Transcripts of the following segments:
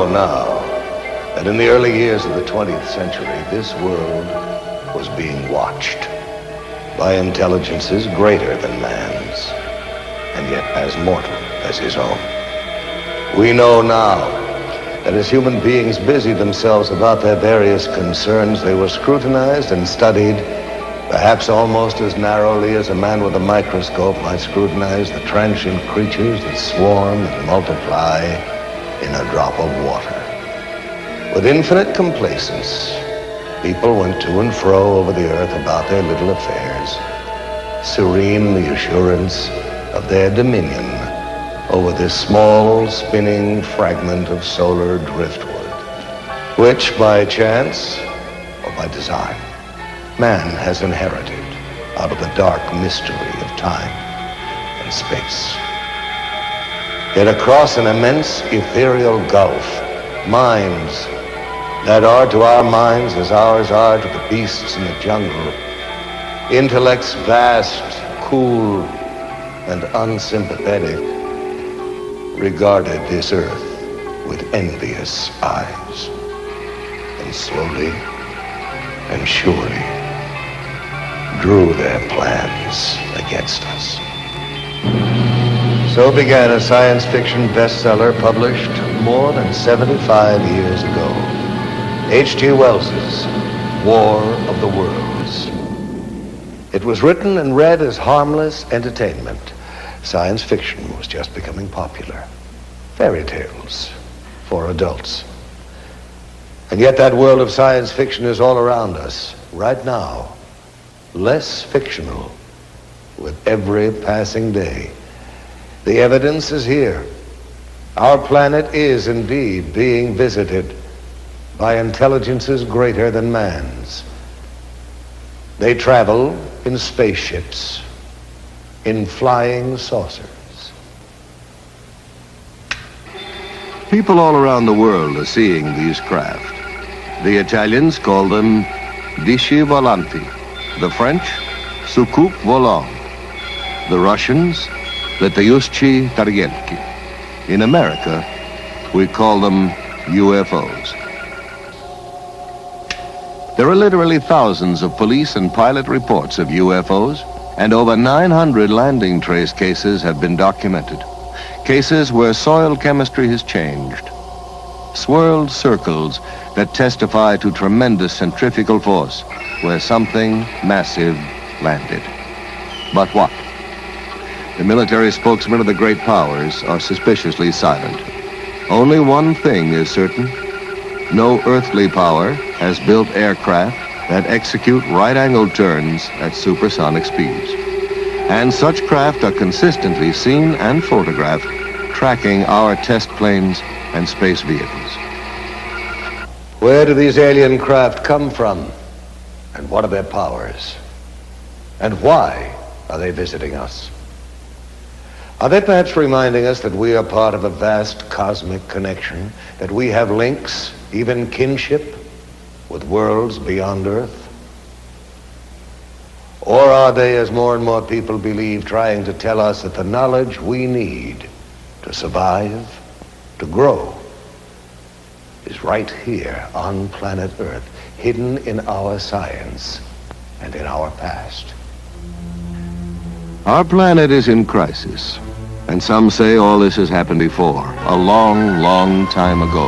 know now that in the early years of the 20th century, this world was being watched by intelligences greater than man's, and yet as mortal as his own. We know now that as human beings busied themselves about their various concerns, they were scrutinized and studied, perhaps almost as narrowly as a man with a microscope might scrutinize the transient creatures that swarm and multiply in a drop of water. With infinite complacence, people went to and fro over the earth about their little affairs, serene in the assurance of their dominion over this small, spinning fragment of solar driftwood, which by chance or by design, man has inherited out of the dark mystery of time and space. Yet across an immense ethereal gulf, minds that are to our minds as ours are to the beasts in the jungle, intellects vast, cool, and unsympathetic, regarded this earth with envious eyes, and slowly and surely drew their plans against us. So began a science fiction bestseller published more than 75 years ago, H.G. Wells's War of the Worlds. It was written and read as harmless entertainment. Science fiction was just becoming popular. Fairy tales for adults. And yet that world of science fiction is all around us, right now, less fictional with every passing day. The evidence is here. Our planet is indeed being visited by intelligences greater than man's. They travel in spaceships, in flying saucers. People all around the world are seeing these craft. The Italians call them disci volanti, the French soucoupe volant, the Russians letayushchi targelki. In America, we call them UFOs. There are literally thousands of police and pilot reports of UFOs, and over 900 landing trace cases have been documented. Cases where soil chemistry has changed. Swirled circles that testify to tremendous centrifugal force where something massive landed. But what? The military spokesmen of the great powers are suspiciously silent. Only one thing is certain. No earthly power has built aircraft that execute right-angled turns at supersonic speeds. And such craft are consistently seen and photographed tracking our test planes and space vehicles. Where do these alien craft come from? And what are their powers? And why are they visiting us? Are they perhaps reminding us that we are part of a vast cosmic connection, that we have links, even kinship, with worlds beyond Earth? Or are they, as more and more people believe, trying to tell us that the knowledge we need to survive, to grow, is right here on planet Earth, hidden in our science and in our past? Our planet is in crisis, and some say all this has happened before, a long, long time ago,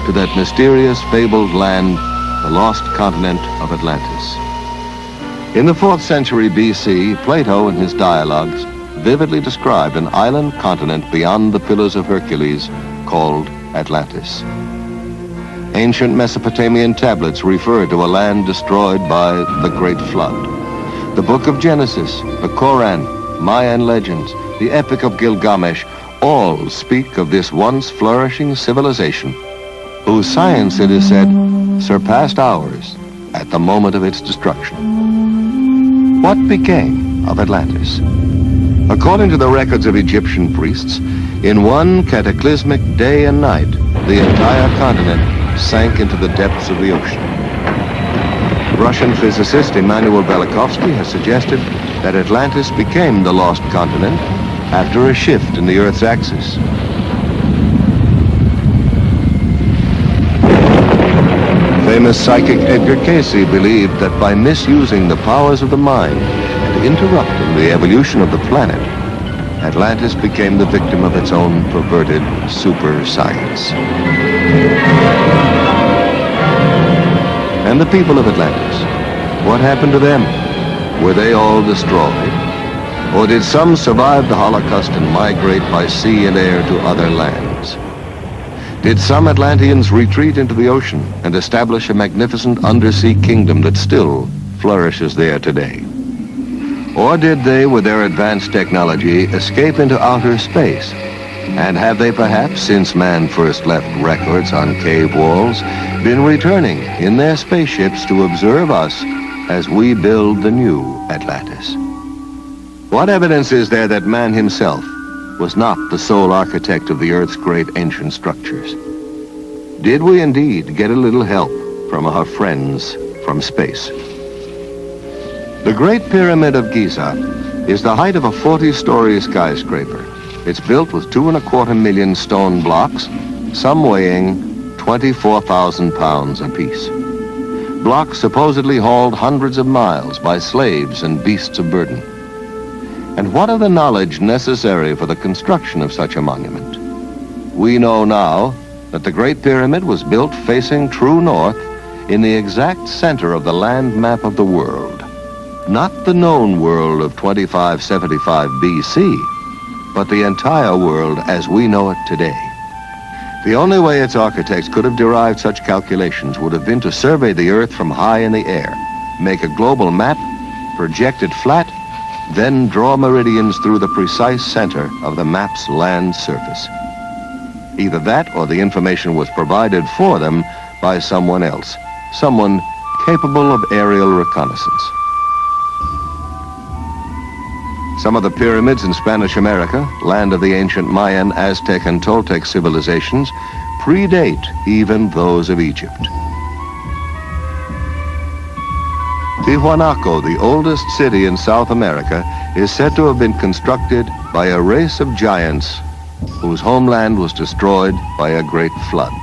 to that mysterious, fabled land, the lost continent of Atlantis. In the 4th century BC, Plato in his dialogues vividly described an island continent beyond the Pillars of Hercules called Atlantis. Ancient Mesopotamian tablets refer to a land destroyed by the Great Flood. The Book of Genesis, the Koran, Mayan legends, the Epic of Gilgamesh, all speak of this once flourishing civilization, whose science, it is said, surpassed ours at the moment of its destruction. What became of Atlantis? According to the records of Egyptian priests, in one cataclysmic day and night, the entire continent sank into the depths of the ocean. Russian physicist Immanuel Velikovsky has suggested that Atlantis became the lost continent after a shift in the Earth's axis. famous psychic Edgar Cayce believed that by misusing the powers of the mind and interrupting the evolution of the planet, Atlantis became the victim of its own perverted super science. And the people of Atlantis, what happened to them? Were they all destroyed? Or did some survive the Holocaust and migrate by sea and air to other lands? Did some Atlanteans retreat into the ocean and establish a magnificent undersea kingdom that still flourishes there today? Or did they, with their advanced technology, escape into outer space? And have they perhaps, since man first left records on cave walls, been returning in their spaceships to observe us as we build the new Atlantis? What evidence is there that man himself was not the sole architect of the Earth's great ancient structures? Did we indeed get a little help from our friends from space? The Great Pyramid of Giza is the height of a 40-story skyscraper. It's built with 2.25 million stone blocks, some weighing 24,000 pounds apiece. Blocks supposedly hauled hundreds of miles by slaves and beasts of burden. And what of the knowledge necessary for the construction of such a monument? We know now that the Great Pyramid was built facing true north in the exact center of the land map of the world. Not the known world of 2575 BC, but the entire world as we know it today. The only way its architects could have derived such calculations would have been to survey the Earth from high in the air, make a global map, project it flat, then draw meridians through the precise center of the map's land surface. Either that or the information was provided for them by someone else, someone capable of aerial reconnaissance. Some of the pyramids in Spanish America, land of the ancient Mayan, Aztec, and Toltec civilizations, predate even those of Egypt. Tiwanaku, the oldest city in South America, is said to have been constructed by a race of giants whose homeland was destroyed by a great flood.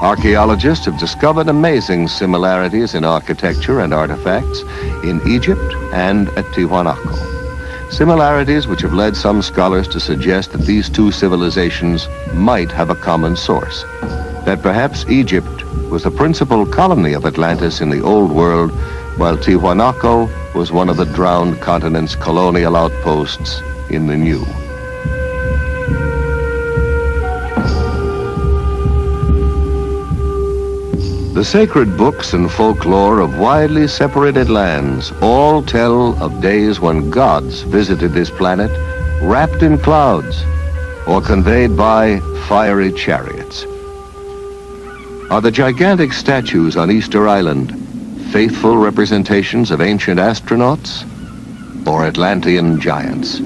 Archaeologists have discovered amazing similarities in architecture and artifacts in Egypt and at Tiwanaku. Similarities which have led some scholars to suggest that these two civilizations might have a common source, that perhaps Egypt was the principal colony of Atlantis in the Old World, while Tiwanaku was one of the drowned continent's colonial outposts in the New. The sacred books and folklore of widely separated lands all tell of days when gods visited this planet wrapped in clouds or conveyed by fiery chariots. Are the gigantic statues on Easter Island faithful representations of ancient astronauts or Atlantean giants?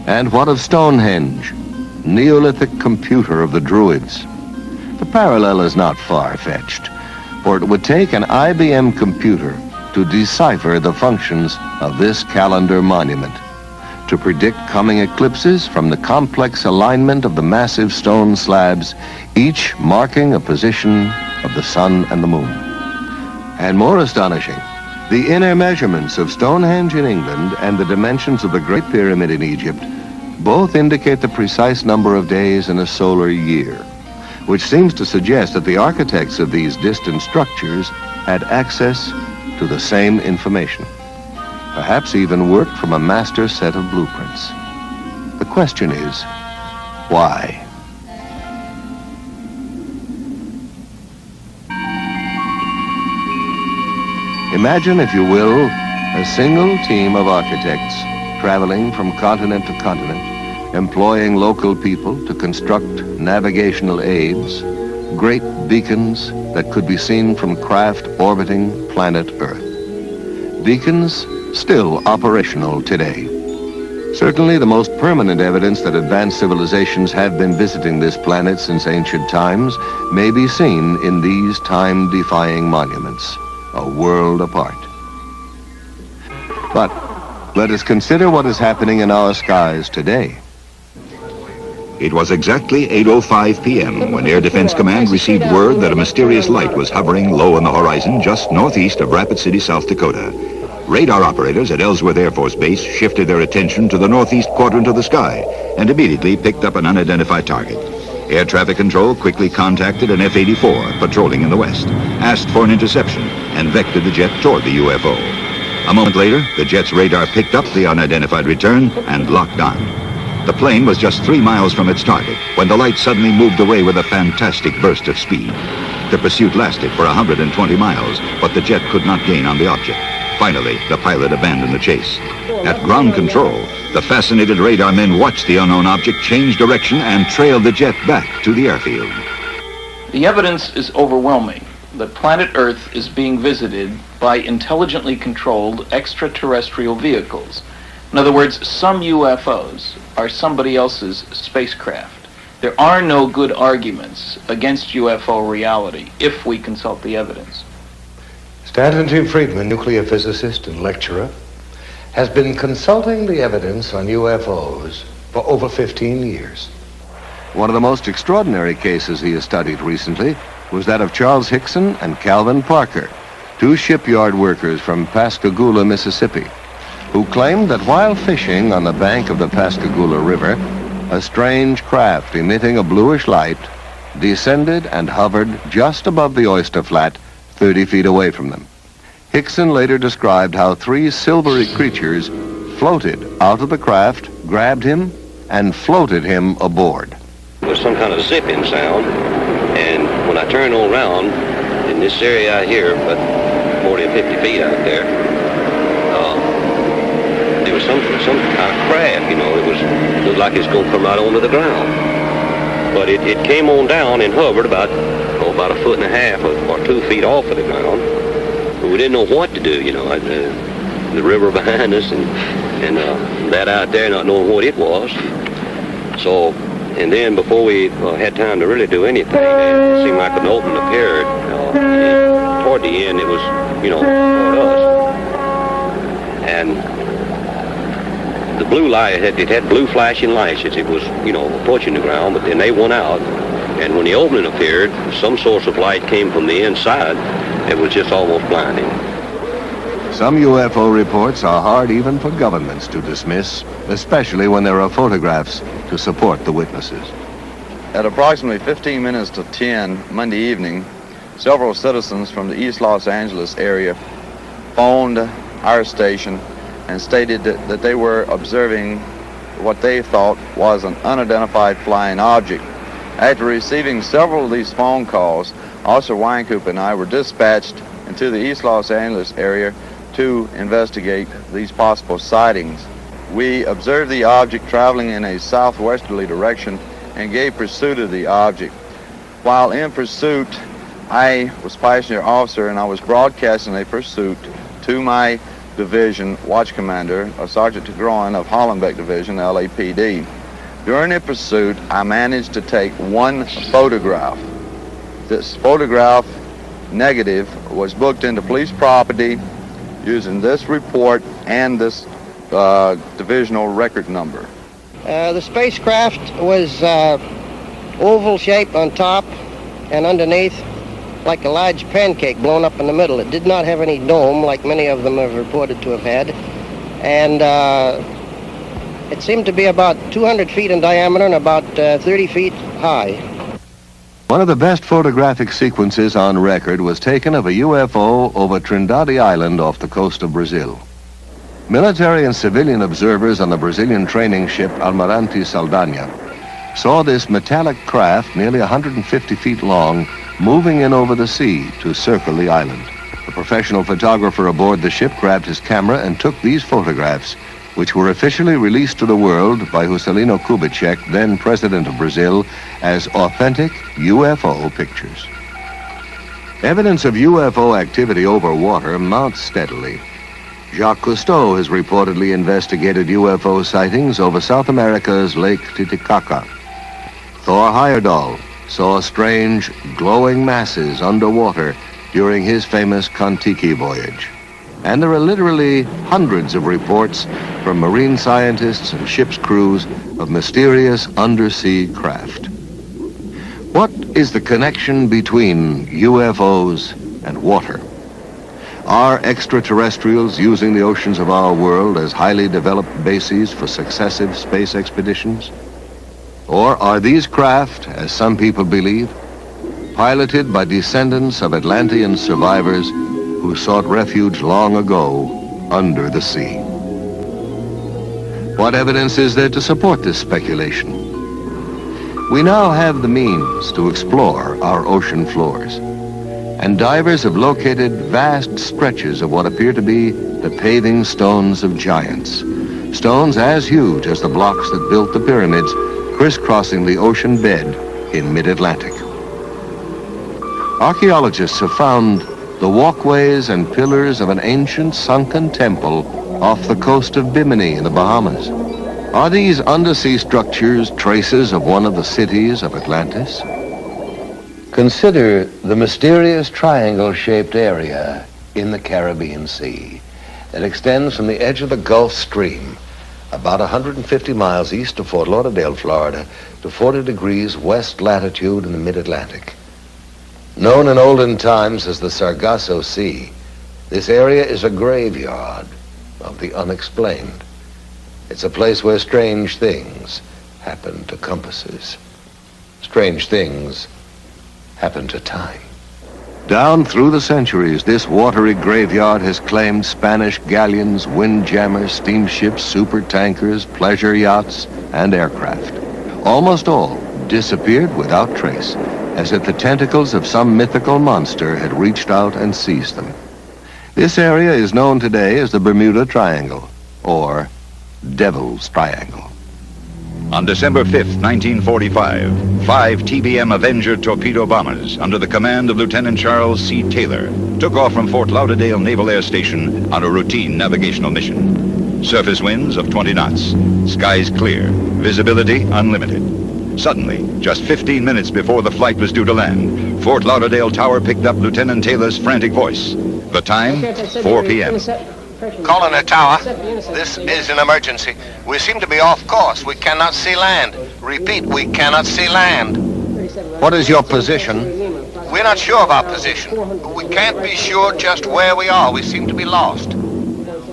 And what of Stonehenge, Neolithic computer of the Druids? The parallel is not far-fetched, for it would take an IBM computer to decipher the functions of this calendar monument, to predict coming eclipses from the complex alignment of the massive stone slabs, each marking a position of the sun and the moon. And more astonishing, the inner measurements of Stonehenge in England and the dimensions of the Great Pyramid in Egypt both indicate the precise number of days in a solar year, which seems to suggest that the architects of these distant structures had access to the same information, perhaps even worked from a master set of blueprints. The question is, why? Imagine, if you will, a single team of architects traveling from continent to continent, employing local people to construct navigational aids, great beacons that could be seen from craft orbiting planet Earth. Beacons still operational today. Certainly the most permanent evidence that advanced civilizations have been visiting this planet since ancient times may be seen in these time-defying monuments, a world apart. But let us consider what is happening in our skies today. It was exactly 8:05 p.m. when Air Defense Command received word that a mysterious light was hovering low on the horizon just northeast of Rapid City, South Dakota. Radar operators at Ellsworth Air Force Base shifted their attention to the northeast quadrant of the sky and immediately picked up an unidentified target. Air traffic control quickly contacted an F-84 patrolling in the west, asked for an interception, and vectored the jet toward the UFO. A moment later, the jet's radar picked up the unidentified return and locked on. The plane was just 3 miles from its target when the light suddenly moved away with a fantastic burst of speed. The pursuit lasted for 120 miles, but the jet could not gain on the object. Finally, the pilot abandoned the chase. At ground control, the fascinated radar men watched the unknown object change direction and trailed the jet back to the airfield. The evidence is overwhelming that planet Earth is being visited by intelligently controlled extraterrestrial vehicles. In other words, some UFOs are somebody else's spacecraft. There are no good arguments against UFO reality if we consult the evidence. Stanton T. Friedman, nuclear physicist and lecturer, has been consulting the evidence on UFOs for over 15 years. One of the most extraordinary cases he has studied recently was that of Charles Hickson and Calvin Parker, two shipyard workers from Pascagoula, Mississippi, who claimed that while fishing on the bank of the Pascagoula River, a strange craft emitting a bluish light descended and hovered just above the oyster flat 30 feet away from them. Hickson later described how 3 silvery creatures floated out of the craft, grabbed him, and floated him aboard. There was some kind of zipping sound, and when I turned around in this area out here, about 40 or 50 feet out there, there was some kind of craft, you know. It looked like it was going to come right onto the ground. But it came on down and hovered about a foot and a half or 2 feet off of the ground. But we didn't know what to do, you know. The river behind us and that out there, not knowing what it was. So, and then before we had time to really do anything, it seemed like an open appeared. Toward the end, it was, you know, toward us. And the blue light, it had blue flashing lights as it was, you know, approaching the ground, but then they went out. And when the opening appeared, some source of light came from the inside. It was just almost blinding. Some UFO reports are hard even for governments to dismiss, especially when there are photographs to support the witnesses. At approximately 15 minutes to 10 Monday evening, several citizens from the East Los Angeles area phoned our station and stated that they were observing what they thought was an unidentified flying object. After receiving several of these phone calls, Officer Weinkoop and I were dispatched into the East Los Angeles area to investigate these possible sightings. We observed the object traveling in a southwesterly direction and gave pursuit of the object. While in pursuit, I was passenger officer and I was broadcasting a pursuit to my division watch commander, Sergeant Tigroin of Hollenbeck Division, LAPD. During the pursuit, I managed to take one photograph. This photograph negative was booked into police property using this report and this divisional record number. The spacecraft was oval shaped on top and underneath, like a large pancake blown up in the middle. It did not have any dome like many of them have reported to have had. And it seemed to be about 200 feet in diameter and about 30 feet high. One of the best photographic sequences on record was taken of a UFO over Trindade Island off the coast of Brazil. Military and civilian observers on the Brazilian training ship Almirante Saldanha saw this metallic craft nearly 150 feet long moving in over the sea to circle the island. A professional photographer aboard the ship grabbed his camera and took these photographs, which were officially released to the world by Juscelino Kubitschek, then president of Brazil, as authentic UFO pictures. Evidence of UFO activity over water mounts steadily. Jacques Cousteau has reportedly investigated UFO sightings over South America's Lake Titicaca. Thor Heyerdahl saw strange glowing masses underwater during his famous Kon-Tiki voyage. And there are literally hundreds of reports from marine scientists and ship's crews of mysterious undersea craft. What is the connection between UFOs and water? Are extraterrestrials using the oceans of our world as highly developed bases for successive space expeditions? Or are these craft, as some people believe, piloted by descendants of Atlantean survivors who sought refuge long ago under the sea? What evidence is there to support this speculation? We now have the means to explore our ocean floors, and divers have located vast stretches of what appear to be the paving stones of giants. Stones as huge as the blocks that built the pyramids, crisscrossing the ocean bed in mid-Atlantic. Archaeologists have found the walkways and pillars of an ancient sunken temple off the coast of Bimini in the Bahamas. Are these undersea structures traces of one of the cities of Atlantis? Consider the mysterious triangle-shaped area in the Caribbean Sea that extends from the edge of the Gulf Stream about 150 miles east of Fort Lauderdale, Florida, to 40 degrees west latitude in the mid-Atlantic. Known in olden times as the Sargasso Sea, this area is a graveyard of the unexplained. It's a place where strange things happen to compasses. Strange things happen to time. Down through the centuries, this watery graveyard has claimed Spanish galleons, windjammers, steamships, supertankers, pleasure yachts, and aircraft. Almost all disappeared without trace, as if the tentacles of some mythical monster had reached out and seized them. This area is known today as the Bermuda Triangle, or Devil's Triangle. On December 5th, 1945, 5 TBM Avenger torpedo bombers under the command of Lieutenant Charles C. Taylor took off from Fort Lauderdale Naval Air Station on a routine navigational mission. Surface winds of 20 knots, skies clear, visibility unlimited. Suddenly, just 15 minutes before the flight was due to land, Fort Lauderdale Tower picked up Lieutenant Taylor's frantic voice. The time, 4 p.m. Calling the tower. This is an emergency. We seem to be off course. We cannot see land. Repeat, we cannot see land. What is your position? We're not sure of our position. We can't be sure just where we are. We seem to be lost.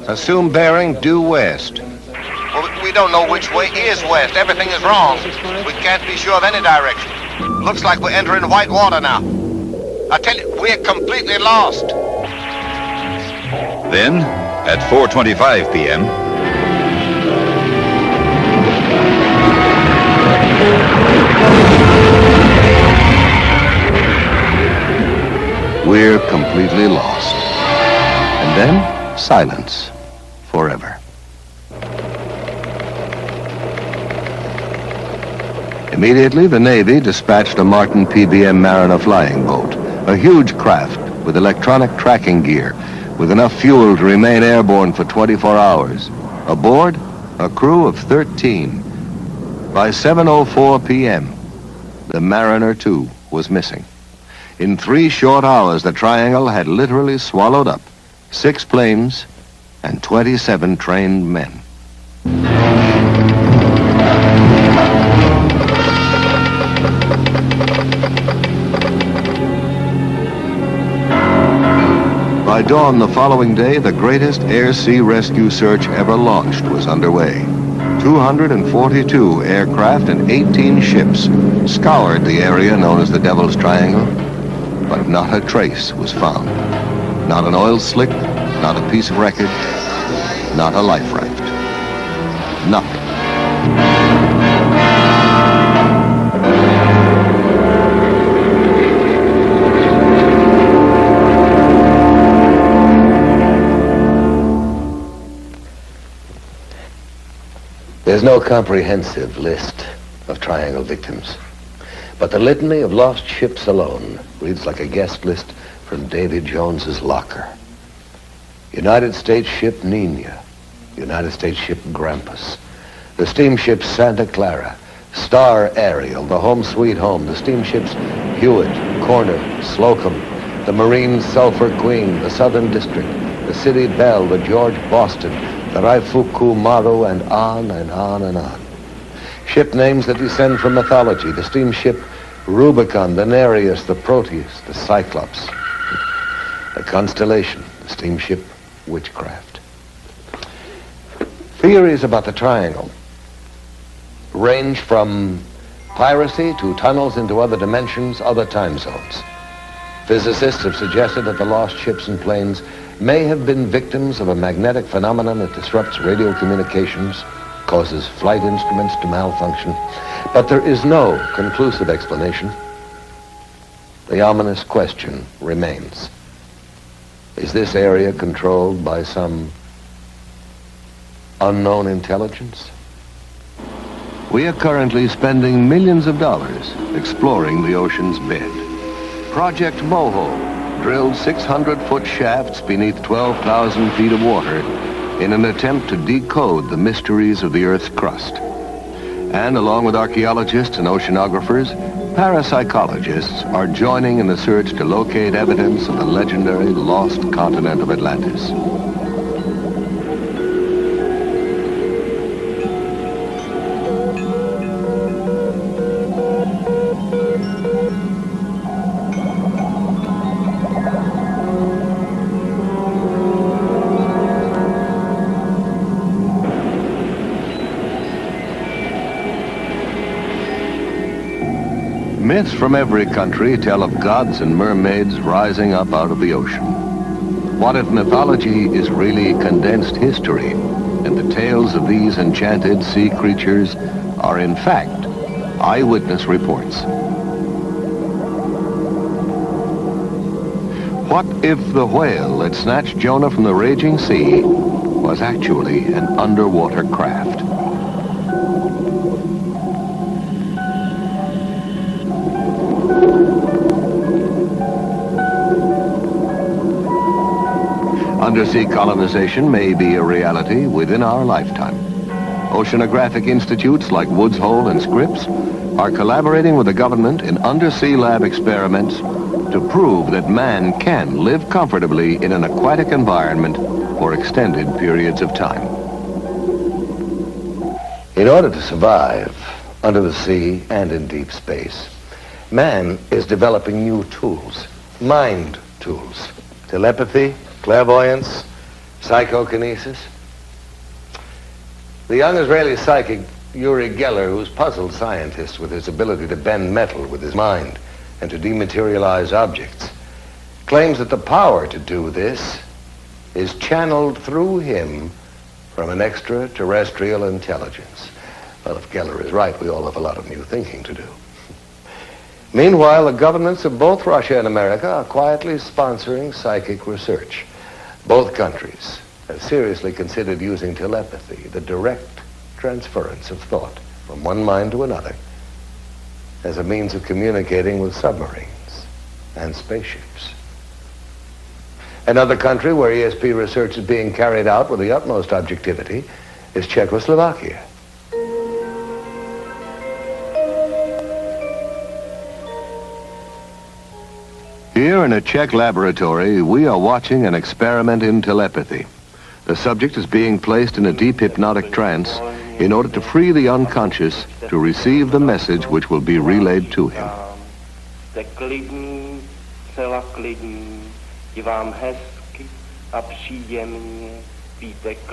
Assume bearing due west. Well, we don't know which way is west. Everything is wrong. We can't be sure of any direction. Looks like we're entering white water now. I tell you, we're completely lost. Then, at 4:25 p.m., we're completely lost. And then, silence forever. Immediately, the Navy dispatched a Martin PBM Mariner flying boat, a huge craft with electronic tracking gear, with enough fuel to remain airborne for 24 hours. Aboard, a crew of 13. By 7:04 p.m., the Mariner 2 was missing. In 3 short hours, the Triangle had literally swallowed up 6 planes and 27 trained men. By dawn the following day, the greatest air-sea rescue search ever launched was underway. 242 aircraft and 18 ships scoured the area known as the Devil's Triangle, but not a trace was found. Not an oil slick, not a piece of wreckage, not a life raft. Nothing. There's no comprehensive list of Triangle victims, but the litany of lost ships alone reads like a guest list from Davy Jones's locker. United States ship Nina, United States ship Grampus, the steamship Santa Clara, Star Ariel, the Home Sweet Home, the steamships Hewitt, Corner, Slocum, the Marine Sulphur Queen, the Southern District, the City Bell, the George Boston, the Raifuku Maru, and on and on and on. Ship names that descend from mythology, the steamship Rubicon, the Nereus, the Proteus, the Cyclops, the Constellation, the steamship Witchcraft. Theories about the triangle range from piracy to tunnels into other dimensions, other time zones. Physicists have suggested that the lost ships and planes may have been victims of a magnetic phenomenon that disrupts radio communications, causes flight instruments to malfunction, but there is no conclusive explanation. The ominous question remains. Is this area controlled by some unknown intelligence? We are currently spending millions of dollars exploring the ocean's bed. Project Moho drilled 600-foot shafts beneath 12,000 feet of water in an attempt to decode the mysteries of the Earth's crust. And along with archaeologists and oceanographers, parapsychologists are joining in the search to locate evidence of the legendary lost continent of Atlantis. Myths from every country tell of gods and mermaids rising up out of the ocean. What if mythology is really condensed history, and the tales of these enchanted sea creatures are in fact eyewitness reports? What if the whale that snatched Jonah from the raging sea was actually an underwater craft? Undersea colonization may be a reality within our lifetime. Oceanographic institutes like Woods Hole and Scripps are collaborating with the government in undersea lab experiments to prove that man can live comfortably in an aquatic environment for extended periods of time. In order to survive under the sea and in deep space, man is developing new tools, mind tools, telepathy, clairvoyance, psychokinesis. The young Israeli psychic Uri Geller, who's puzzled scientists with his ability to bend metal with his mind and to dematerialize objects, claims that the power to do this is channeled through him from an extraterrestrial intelligence. Well, if Geller is right, we all have a lot of new thinking to do. Meanwhile, the governments of both Russia and America are quietly sponsoring psychic research. Both countries have seriously considered using telepathy, the direct transference of thought from one mind to another, as a means of communicating with submarines and spaceships. Another country where ESP research is being carried out with the utmost objectivity is Czechoslovakia. Here in a Czech laboratory, we are watching an experiment in telepathy. The subject is being placed in a deep hypnotic trance in order to free the unconscious to receive the message which will be relayed to him.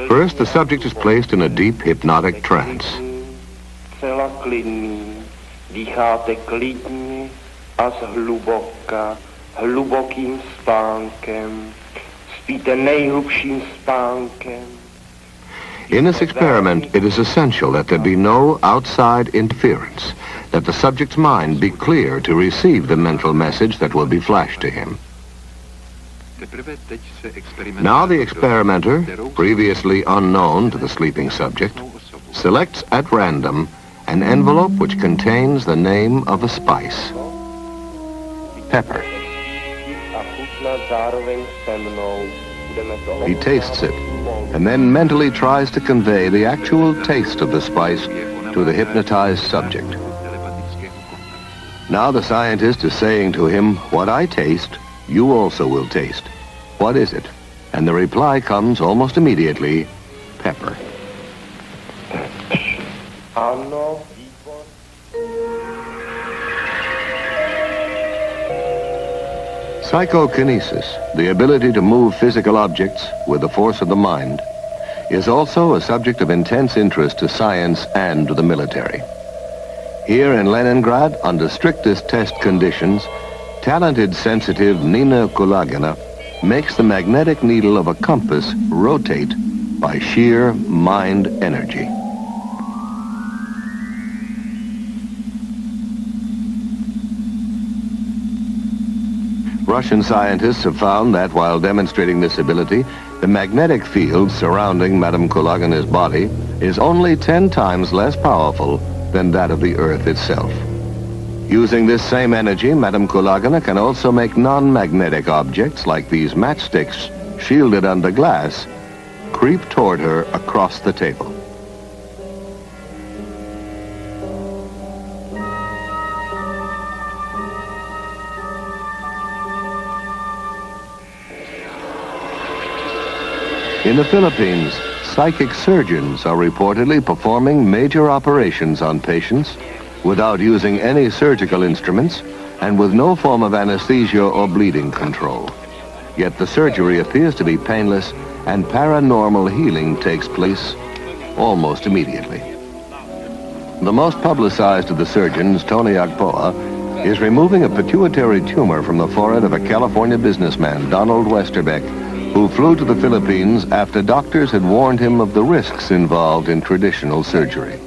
First, the subject is placed in a deep hypnotic trance. Hlubokým spánkem, spíte nejhlubším spánkem. In this experiment, it is essential that there be no outside interference, that the subject's mind be clear to receive the mental message that will be flashed to him. Now the experimenter, previously unknown to the sleeping subject, selects at random an envelope which contains the name of a spice. Pepper. He tastes it, and then mentally tries to convey the actual taste of the spice to the hypnotized subject. Now the scientist is saying to him, what I taste, you also will taste. What is it? And the reply comes almost immediately, pepper. Psychokinesis, the ability to move physical objects with the force of the mind, is also a subject of intense interest to science and to the military. Here in Leningrad, under strictest test conditions, talented sensitive Nina Kulagina makes the magnetic needle of a compass rotate by sheer mind energy. Russian scientists have found that while demonstrating this ability, the magnetic field surrounding Madame Kulagina's body is only 10 times less powerful than that of the Earth itself. Using this same energy, Madame Kulagina can also make non-magnetic objects like these matchsticks, shielded under glass, creep toward her across the table. In the Philippines, psychic surgeons are reportedly performing major operations on patients without using any surgical instruments and with no form of anesthesia or bleeding control. Yet the surgery appears to be painless and paranormal healing takes place almost immediately. The most publicized of the surgeons, Tony Agpoa, is removing a pituitary tumor from the forehead of a California businessman, Donald Westerbeck, who flew to the Philippines after doctors had warned him of the risks involved in traditional surgery.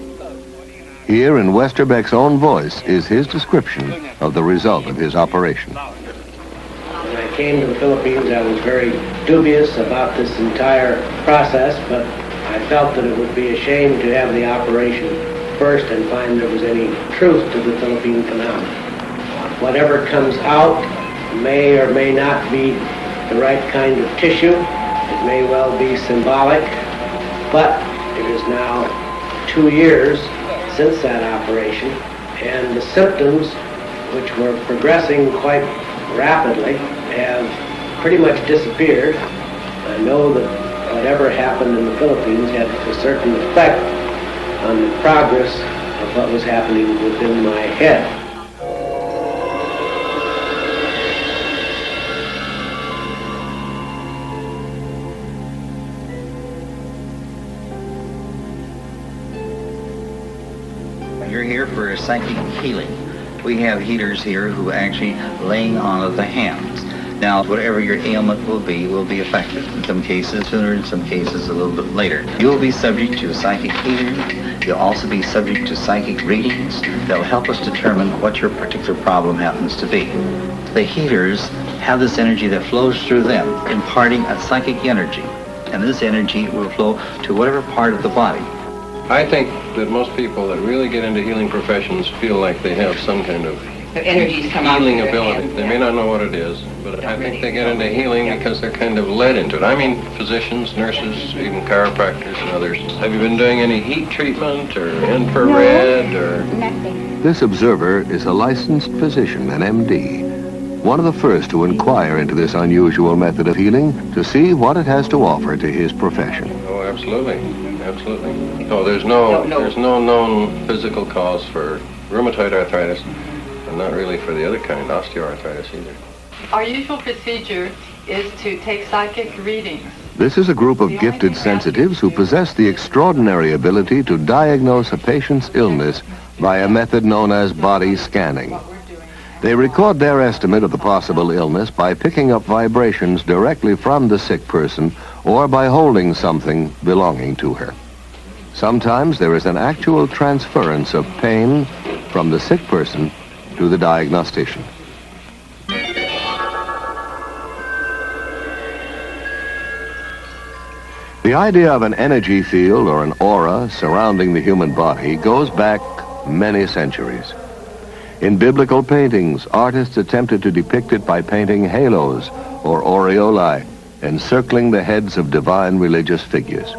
Here in Westerbeck's own voice is his description of the result of his operation. When I came to the Philippines, I was very dubious about this entire process, but I felt that it would be a shame to have the operation first and find there was any truth to the Philippine phenomenon. Whatever comes out may or may not be the right kind of tissue. It may well be symbolic, but it is now 2 years since that operation, and the symptoms, which were progressing quite rapidly, have pretty much disappeared. I know that whatever happened in the Philippines had a certain effect on the progress of what was happening within my head. You're here for psychic healing. We have healers here who actually laying on of the hands. Now, whatever your ailment will be affected. In some cases sooner, in some cases a little bit later. You'll be subject to psychic healing. You'll also be subject to psychic readings that will help us determine what your particular problem happens to be. The healers have this energy that flows through them, imparting a psychic energy. And this energy will flow to whatever part of the body. I think that most people that really get into healing professions feel like they have some kind of healing ability. They may not know what it is, but I think they get into healing because they're kind of led into it. I mean, physicians, nurses, even chiropractors and others. Have you been doing any heat treatment or infrared or? Nothing. This observer is a licensed physician, an MD, one of the first to inquire into this unusual method of healing to see what it has to offer to his profession. Oh, absolutely. Absolutely. So there's no known physical cause for rheumatoid arthritis, and not really for the other kind, osteoarthritis either. Our usual procedure is to take psychic readings. This is a group of gifted sensitives who possess the extraordinary ability to diagnose a patient's illness by a method known as body scanning. They record their estimate of the possible illness by picking up vibrations directly from the sick person or by holding something belonging to her. Sometimes there is an actual transference of pain from the sick person to the diagnostician. The idea of an energy field or an aura surrounding the human body goes back many centuries. In biblical paintings, artists attempted to depict it by painting halos or aureolae encircling the heads of divine religious figures.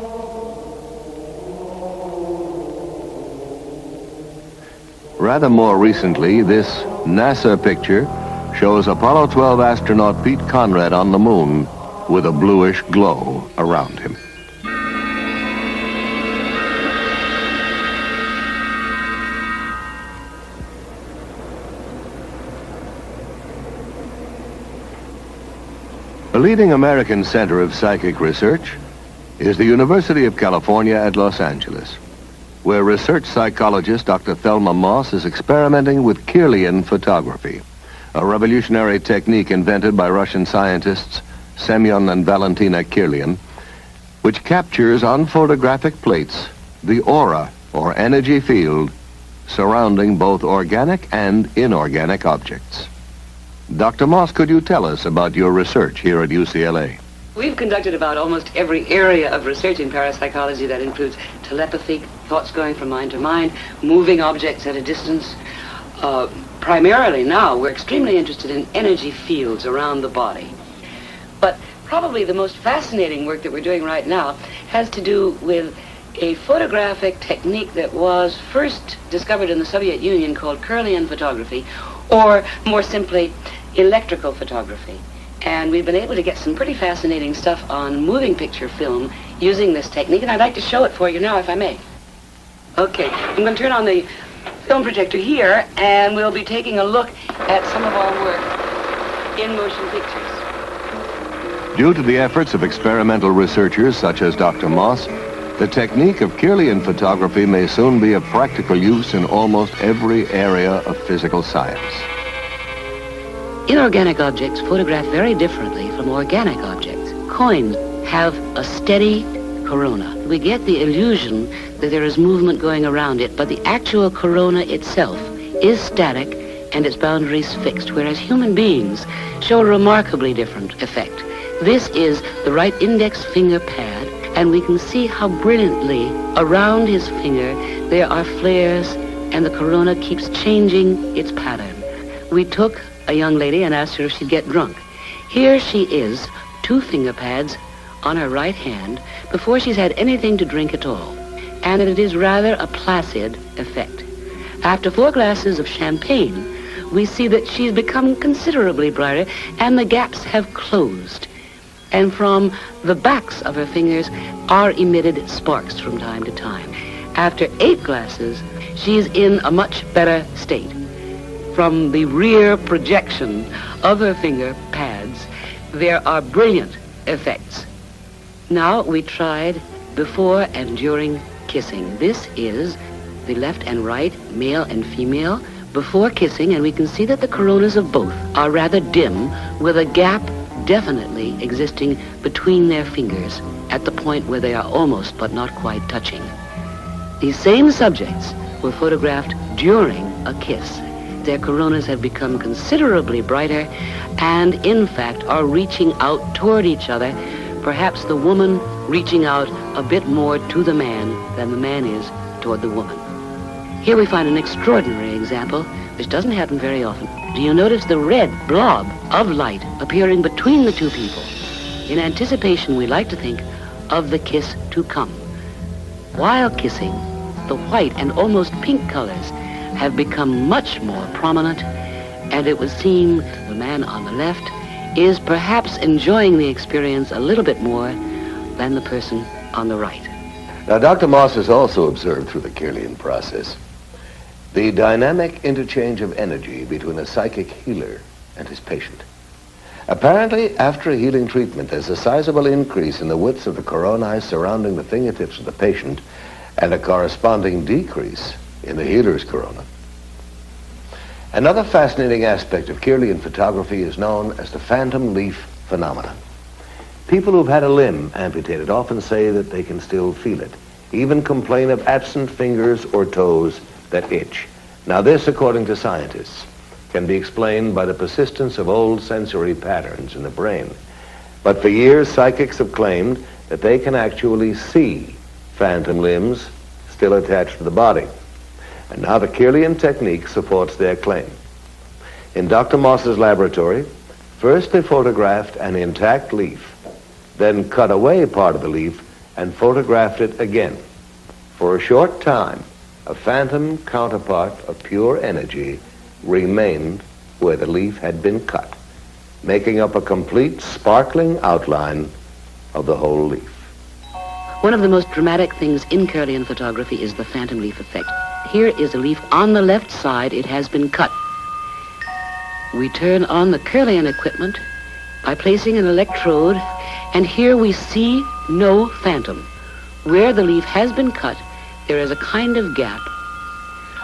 Rather more recently, this NASA picture shows Apollo 12 astronaut Pete Conrad on the moon with a bluish glow around him. A leading American center of psychic research is the University of California at Los Angeles, where research psychologist Dr. Thelma Moss is experimenting with Kirlian photography, a revolutionary technique invented by Russian scientists Semyon and Valentina Kirlian, which captures on photographic plates the aura or energy field surrounding both organic and inorganic objects. Dr. Moss, could you tell us about your research here at UCLA? We've conducted about almost every area of research in parapsychology. That includes telepathy, thoughts going from mind to mind, moving objects at a distance. Primarily now, we're extremely interested in energy fields around the body. But probably the most fascinating work that we're doing right now has to do with a photographic technique that was first discovered in the Soviet Union called Kirlian photography, or more simply, electrical photography. And we've been able to get some pretty fascinating stuff on moving picture film using this technique, and I'd like to show it for you now, if I may. Okay, I'm going to turn on the film projector here, and we'll be taking a look at some of our work in motion pictures. Due to the efforts of experimental researchers such as Dr. Moss, the technique of Kirlian photography may soon be of practical use in almost every area of physical science. Inorganic objects photograph very differently from organic objects. Coins have a steady corona. We get the illusion that there is movement going around it, but the actual corona itself is static and its boundaries fixed, whereas human beings show a remarkably different effect. This is the right index finger pad, and we can see how brilliantly around his finger there are flares, and the corona keeps changing its pattern. We took a young lady and asked her if she'd get drunk. Here she is, 2 finger pads on her right hand before she's had anything to drink at all. And it is rather a placid effect. After 4 glasses of champagne, we see that she's become considerably brighter and the gaps have closed. And from the backs of her fingers are emitted sparks from time to time. After 8 glasses, she's in a much better state. From the rear projection of her finger pads, there are brilliant effects. Now we tried before and during kissing. This is the left and right, male and female, before kissing, and we can see that the coronas of both are rather dim, with a gap definitely existing between their fingers at the point where they are almost but not quite touching. These same subjects were photographed during a kiss. Their coronas have become considerably brighter and, in fact, are reaching out toward each other, perhaps the woman reaching out a bit more to the man than the man is toward the woman. Here we find an extraordinary example, which doesn't happen very often. Do you notice the red blob of light appearing between the 2 people? In anticipation, we like to think of the kiss to come. While kissing, the white and almost pink colors have become much more prominent, and it would seem the man on the left is perhaps enjoying the experience a little bit more than the person on the right. Now, Dr. Moss has also observed through the Kirlian process the dynamic interchange of energy between a psychic healer and his patient. Apparently, after a healing treatment, there's a sizable increase in the widths of the coronae surrounding the fingertips of the patient and a corresponding decrease in the healer's corona. Another fascinating aspect of Kirlian photography is known as the phantom leaf phenomenon. People who've had a limb amputated often say that they can still feel it, even complain of absent fingers or toes that itch. Now this, according to scientists, can be explained by the persistence of old sensory patterns in the brain. But for years, psychics have claimed that they can actually see phantom limbs still attached to the body. And now the Kirlian technique supports their claim. In Dr. Moss's laboratory, first they photographed an intact leaf, then cut away part of the leaf and photographed it again. For a short time, a phantom counterpart of pure energy remained where the leaf had been cut. making up a complete, sparkling outline of the whole leaf. One of the most dramatic things in Kirlian photography is the phantom leaf effect. Here is a leaf on the left side. It has been cut. We turn on the Kirlian equipment by placing an electrode, and here we see no phantom. Where the leaf has been cut, there is a kind of gap.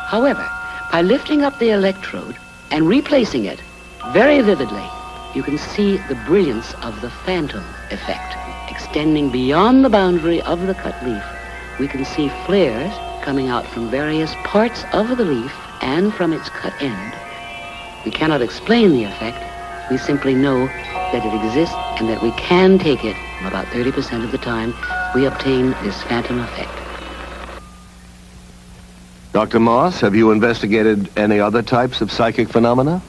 However, by lifting up the electrode and replacing it very vividly, you can see the brilliance of the phantom effect. Extending beyond the boundary of the cut leaf, we can see flares coming out from various parts of the leaf and from its cut end. We cannot explain the effect. We simply know that it exists and that we can take it. About 30% of the time, we obtain this phantom effect. Dr. Moss, have you investigated any other types of psychic phenomena?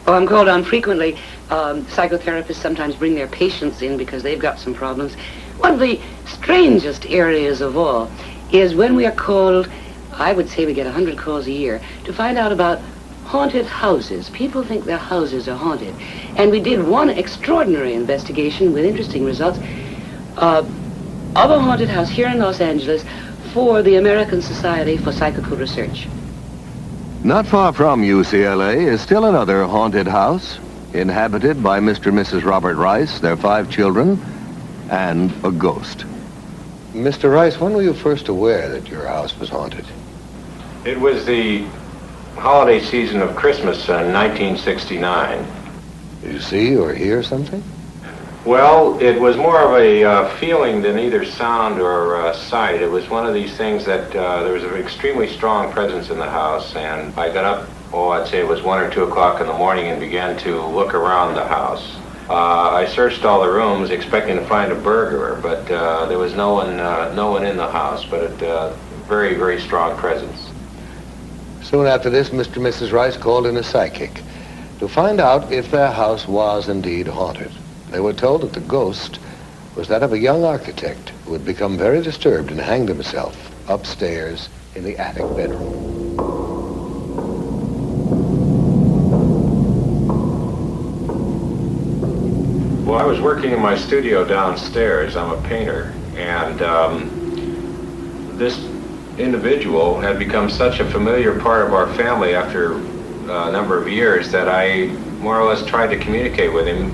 Oh, I'm called on frequently. Psychotherapists sometimes bring their patients in because they've got some problems. One of the strangest areas of all is when we are called, I would say we get 100 calls a year, to find out about haunted houses. People think their houses are haunted. And we did one extraordinary investigation with interesting results of a haunted house here in Los Angeles for the American Society for Psychical Research. Not far from UCLA is still another haunted house, inhabited by Mr. and Mrs. Robert Rice, their 5 children, and a ghost. Mr. Rice, when were you first aware that your house was haunted? It was the holiday season of Christmas in 1969. Did you see or hear something? Well, it was more of a feeling than either sound or sight. It was one of these things that there was an extremely strong presence in the house, and I got up, I'd say it was 1 or 2 o'clock in the morning, and began to look around the house. I searched all the rooms expecting to find a burglar, but there was no one in the house, but a very, very strong presence. Soon after this, Mr. and Mrs. Rice called in a psychic to find out if their house was indeed haunted. They were told that the ghost was that of a young architect who had become very disturbed and hanged himself upstairs in the attic bedroom. Well, I was working in my studio downstairs. I'm a painter, and this individual had become such a familiar part of our family after a number of years that I more or less tried to communicate with him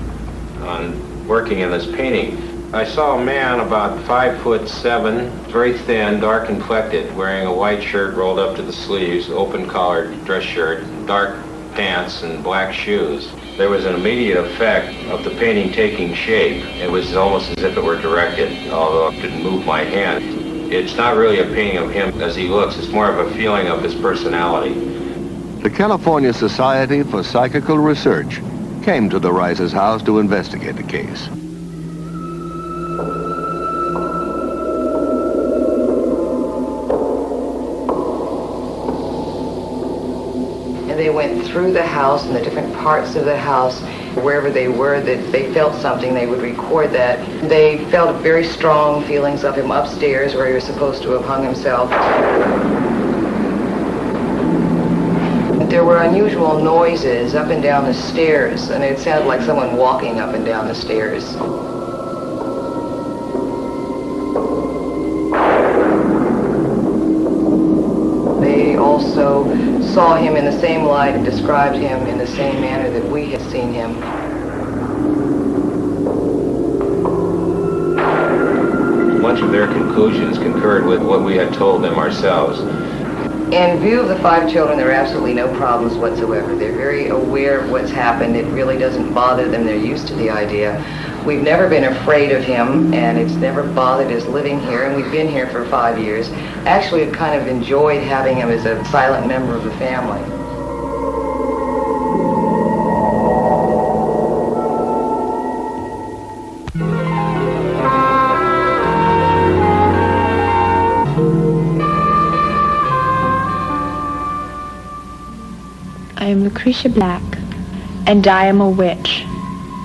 on working in this painting. I saw a man about 5'7", very thin, dark complected, wearing a white shirt rolled up to the sleeves, open collared dress shirt, dark pants, and black shoes. There was an immediate effect of the painting taking shape. It was almost as if it were directed, although I didn't move my hand. It's not really a painting of him as he looks, it's more of a feeling of his personality. The California Society for Psychical Research came to the Rice's house to investigate the case. And they went through the house and the different parts of the house, wherever they were, that they felt something, they would record that. They felt very strong feelings of him upstairs where he was supposed to have hung himself. There were unusual noises up and down the stairs, and it sounded like someone walking up and down the stairs. They also saw him in the same light and described him in the same manner that we had seen him. Much of their conclusions concurred with what we had told them ourselves. In view of the 5 children, there are absolutely no problems whatsoever. They're very aware of what's happened. It really doesn't bother them. They're used to the idea. We've never been afraid of him, and it's never bothered us living here, and we've been here for 5 years. Actually, we've kind of enjoyed having him as a silent member of the family. I am Lucretia Black, and I am a witch.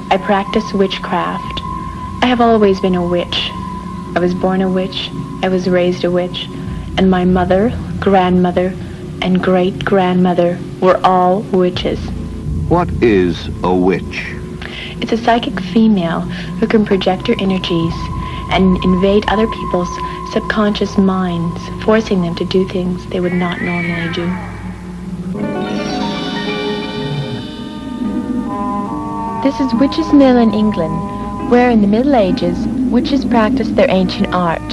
I practice witchcraft. I have always been a witch. I was born a witch, I was raised a witch, and my mother, grandmother, and great-grandmother were all witches. What is a witch? It's a psychic female who can project her energies and invade other people's subconscious minds, forcing them to do things they would not normally do. This is Witches' Mill in England, where in the Middle Ages, witches practiced their ancient art.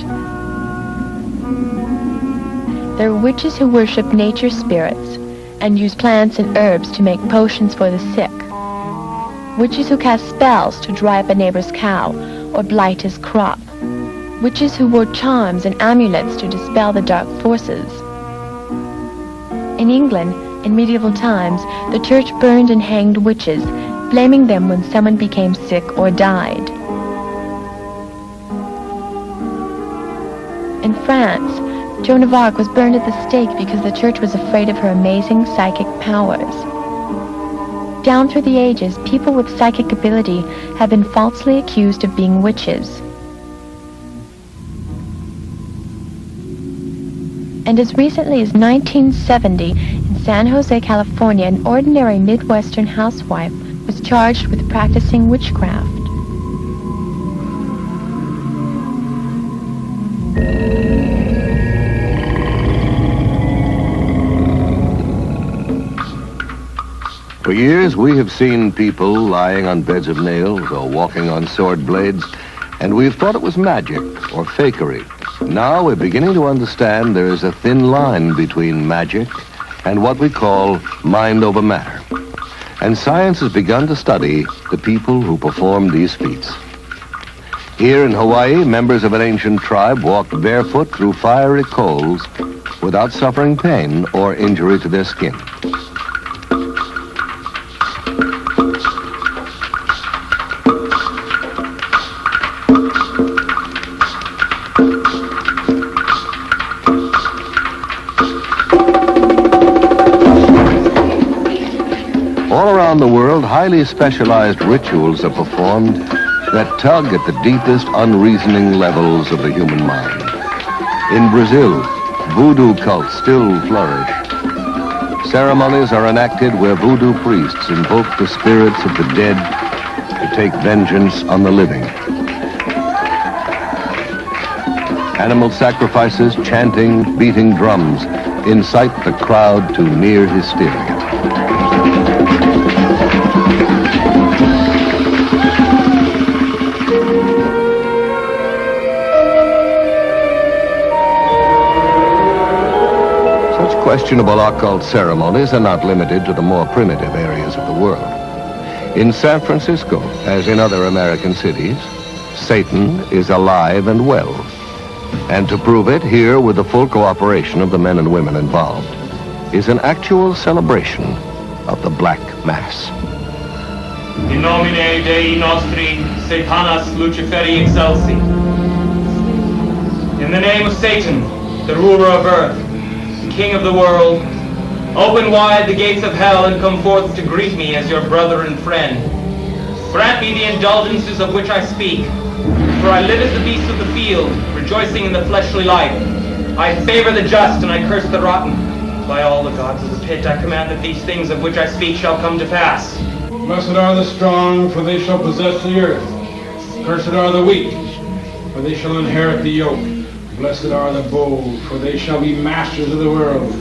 There are witches who worship nature spirits and use plants and herbs to make potions for the sick. Witches who cast spells to dry up a neighbor's cow or blight his crop. Witches who wore charms and amulets to dispel the dark forces. In England, in medieval times, the church burned and hanged witches, blaming them when someone became sick or died. In France, Joan of Arc was burned at the stake because the church was afraid of her amazing psychic powers. Down through the ages, people with psychic ability have been falsely accused of being witches. And as recently as 1970, in San Jose, California, an ordinary Midwestern housewife was charged with practicing witchcraft. For years, we have seen people lying on beds of nails or walking on sword blades, and we've thought it was magic or fakery. Now we're beginning to understand there is a thin line between magic and what we call mind over matter. And science has begun to study the people who perform these feats. Here in Hawaii, members of an ancient tribe walked barefoot through fiery coals without suffering pain or injury to their skin. All around the world, highly specialized rituals are performed that tug at the deepest unreasoning levels of the human mind. In Brazil, voodoo cults still flourish. Ceremonies are enacted where voodoo priests invoke the spirits of the dead to take vengeance on the living. Animal sacrifices, chanting, beating drums incite the crowd to near hysteria. Questionable occult ceremonies are not limited to the more primitive areas of the world. In San Francisco, as in other American cities, Satan is alive and well. And to prove it, here, with the full cooperation of the men and women involved, is an actual celebration of the Black Mass. In nomine Dei nostri, Satanas Luciferi excelsi. In the name of Satan, the ruler of earth, King of the world, open wide the gates of hell and come forth to greet me as your brother and friend. Grant me the indulgences of which I speak, for I live as the beasts of the field, rejoicing in the fleshly life. I favor the just and I curse the rotten. By all the gods of the pit, I command that these things of which I speak shall come to pass. Blessed are the strong, for they shall possess the earth. Cursed are the weak, for they shall inherit the yoke. Blessed are the bold, for they shall be masters of the world.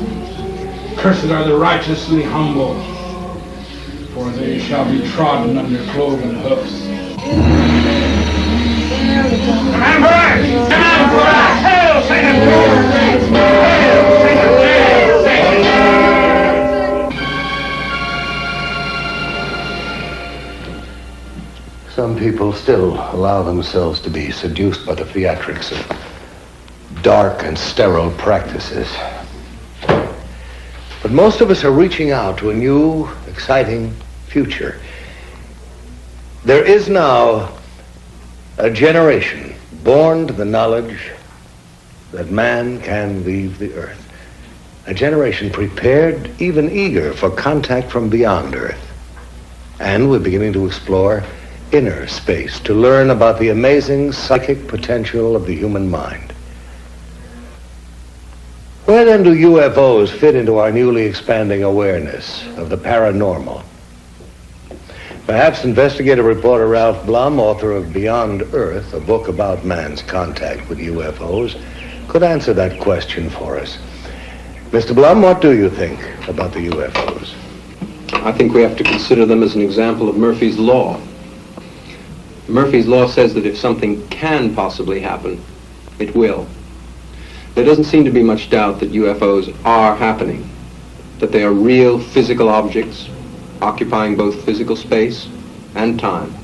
Cursed are the righteously humble, for they shall be trodden under cloven hoofs. Hail Satan! Hail Satan! Hail Satan! Some people still allow themselves to be seduced by the theatrics of dark and sterile practices. But most of us are reaching out to a new, exciting future. There is now a generation born to the knowledge that man can leave the earth. A generation prepared, even eager, for contact from beyond earth. And we're beginning to explore inner space to learn about the amazing psychic potential of the human mind. Where then do UFOs fit into our newly expanding awareness of the paranormal? Perhaps investigative reporter Ralph Blum, author of Beyond Earth, a book about man's contact with UFOs, could answer that question for us. Mr. Blum, what do you think about the UFOs? I think we have to consider them as an example of Murphy's Law. Murphy's Law says that if something can possibly happen, it will. There doesn't seem to be much doubt that UFOs are happening, that they are real physical objects occupying both physical space and time.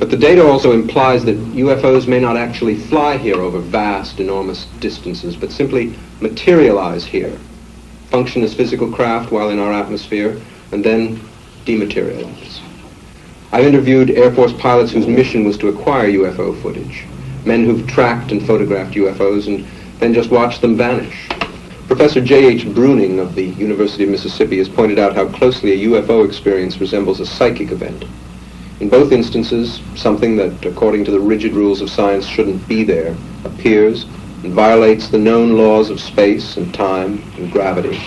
But the data also implies that UFOs may not actually fly here over vast, enormous distances, but simply materialize here, function as physical craft while in our atmosphere, and then dematerialize. I interviewed Air Force pilots whose mission was to acquire UFO footage, men who've tracked and photographed UFOs and then just watched them vanish. Professor J.H. Bruning of the University of Mississippi has pointed out how closely a UFO experience resembles a psychic event. In both instances, something that, according to the rigid rules of science, shouldn't be there, appears and violates the known laws of space and time and gravity.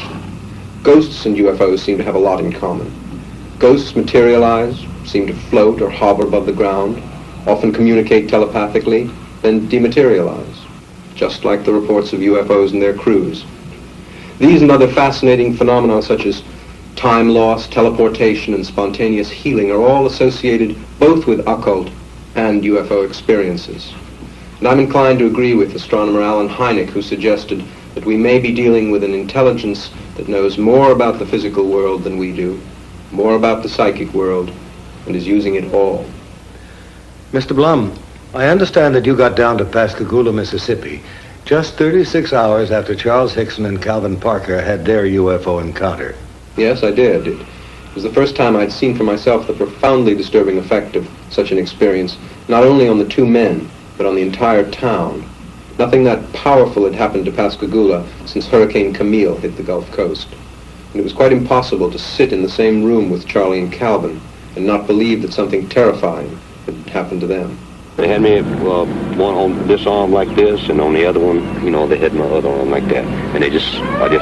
Ghosts and UFOs seem to have a lot in common. Ghosts materialize, seem to float or hover above the ground, often communicate telepathically, then dematerialize, just like the reports of UFOs and their crews. These and other fascinating phenomena such as time loss, teleportation, and spontaneous healing are all associated both with occult and UFO experiences. And I'm inclined to agree with astronomer Alan Hynek, who suggested that we may be dealing with an intelligence that knows more about the physical world than we do, more about the psychic world, and is using it all. Mr. Blum, I understand that you got down to Pascagoula, Mississippi, just 36 hours after Charles Hickson and Calvin Parker had their UFO encounter. Yes, I did. It was the first time I'd seen for myself the profoundly disturbing effect of such an experience, not only on the two men, but on the entire town. Nothing that powerful had happened to Pascagoula since Hurricane Camille hit the Gulf Coast. And it was quite impossible to sit in the same room with Charlie and Calvin and not believe that something terrifying had happened to them. They had me one on this arm like this, and on the other one, you know, they had my other arm like that. And I just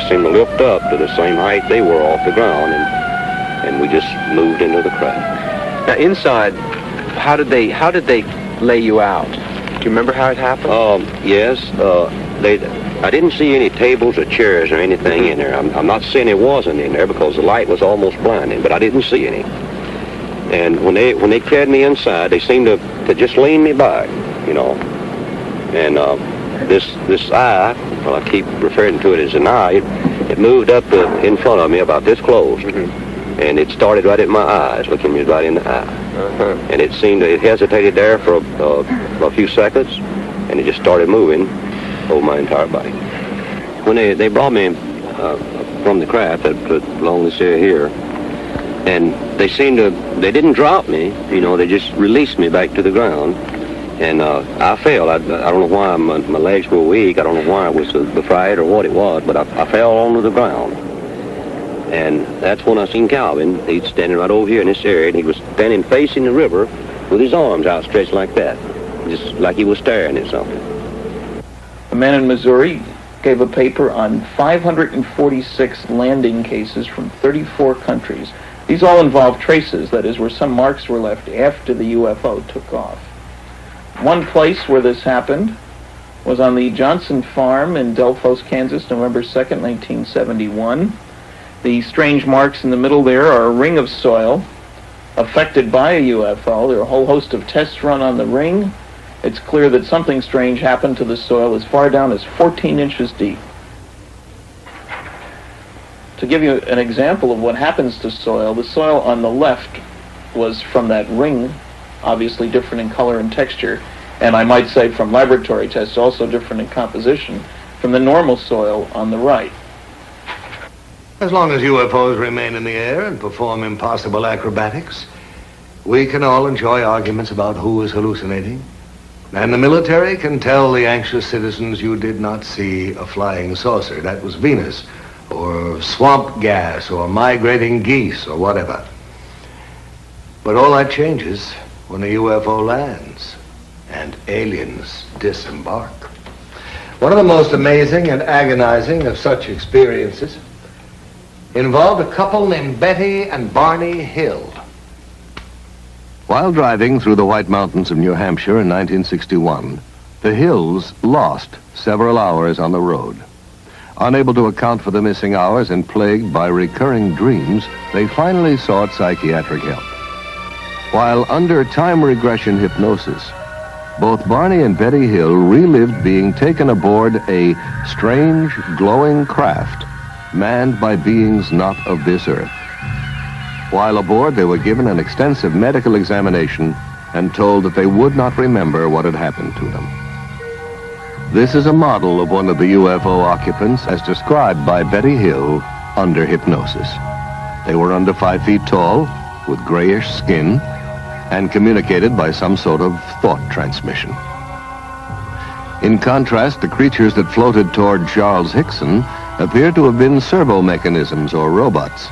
seemed to lift up to the same height they were off the ground, and we just moved into the craft. Now inside, how did they lay you out? Do you remember how it happened? Yes. I didn't see any tables or chairs or anything in there. I'm not saying it wasn't in there because the light was almost blinding, but I didn't see any. And when they carried me inside, they seemed to just lean me back, you know. And this eye, well, I keep referring to it as an eye, it moved up in front of me about this close. Mm-hmm. And it started right at my eyes, looking me right in the eye. Uh-huh. And it hesitated there for a few seconds, and it just started moving over my entire body. When they brought me from the craft that along this area here, and they didn't drop me, you know, they just released me back to the ground. And I fell. I don't know why my legs were weak. I don't know why it was the fright or what it was, but I fell onto the ground. And that's when I seen Calvin. He's standing right over here in this area, and he was standing facing the river with his arms outstretched like that, just like he was staring at something. A man in Missouri gave a paper on 546 landing cases from 34 countries. These all involve traces, that is, where some marks were left after the UFO took off. One place where this happened was on the Johnson Farm in Delphos, Kansas, November 2nd, 1971. The strange marks in the middle there are a ring of soil affected by a UFO. There are a whole host of tests run on the ring. It's clear that something strange happened to the soil as far down as 14 inches deep. To give you an example of what happens to soil, the soil on the left was from that ring, obviously different in color and texture, and I might say from laboratory tests also different in composition from the normal soil on the right. As long as UFOs remain in the air and perform impossible acrobatics, we can all enjoy arguments about who is hallucinating. And the military can tell the anxious citizens you did not see a flying saucer. That was Venus, or swamp gas, or migrating geese, or whatever. But all that changes when a UFO lands and aliens disembark. One of the most amazing and agonizing of such experiences involved a couple named Betty and Barney Hill. While driving through the White Mountains of New Hampshire in 1961, the Hills lost several hours on the road. Unable to account for the missing hours and plagued by recurring dreams, they finally sought psychiatric help. While under time regression hypnosis, both Barney and Betty Hill relived being taken aboard a strange, glowing craft manned by beings not of this earth. While aboard, they were given an extensive medical examination and told that they would not remember what had happened to them. This is a model of one of the UFO occupants as described by Betty Hill under hypnosis. They were under 5 feet tall, with grayish skin, and communicated by some sort of thought transmission. In contrast, the creatures that floated toward Charles Hickson appear to have been servo mechanisms or robots.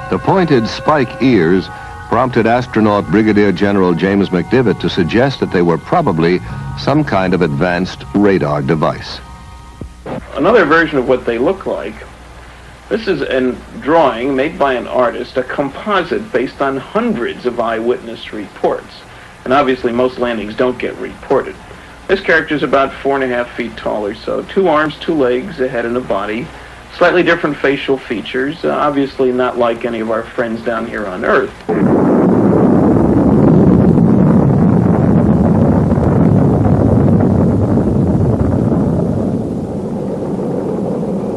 The pointed spike ears prompted astronaut Brigadier General James McDivitt to suggest that they were probably some kind of advanced radar device. Another version of what they look like, this is a drawing made by an artist, a composite based on hundreds of eyewitness reports. And obviously most landings don't get reported. This character is about 4.5 feet tall or so, 2 arms, 2 legs, a head and a body. Slightly different facial features, obviously not like any of our friends down here on Earth.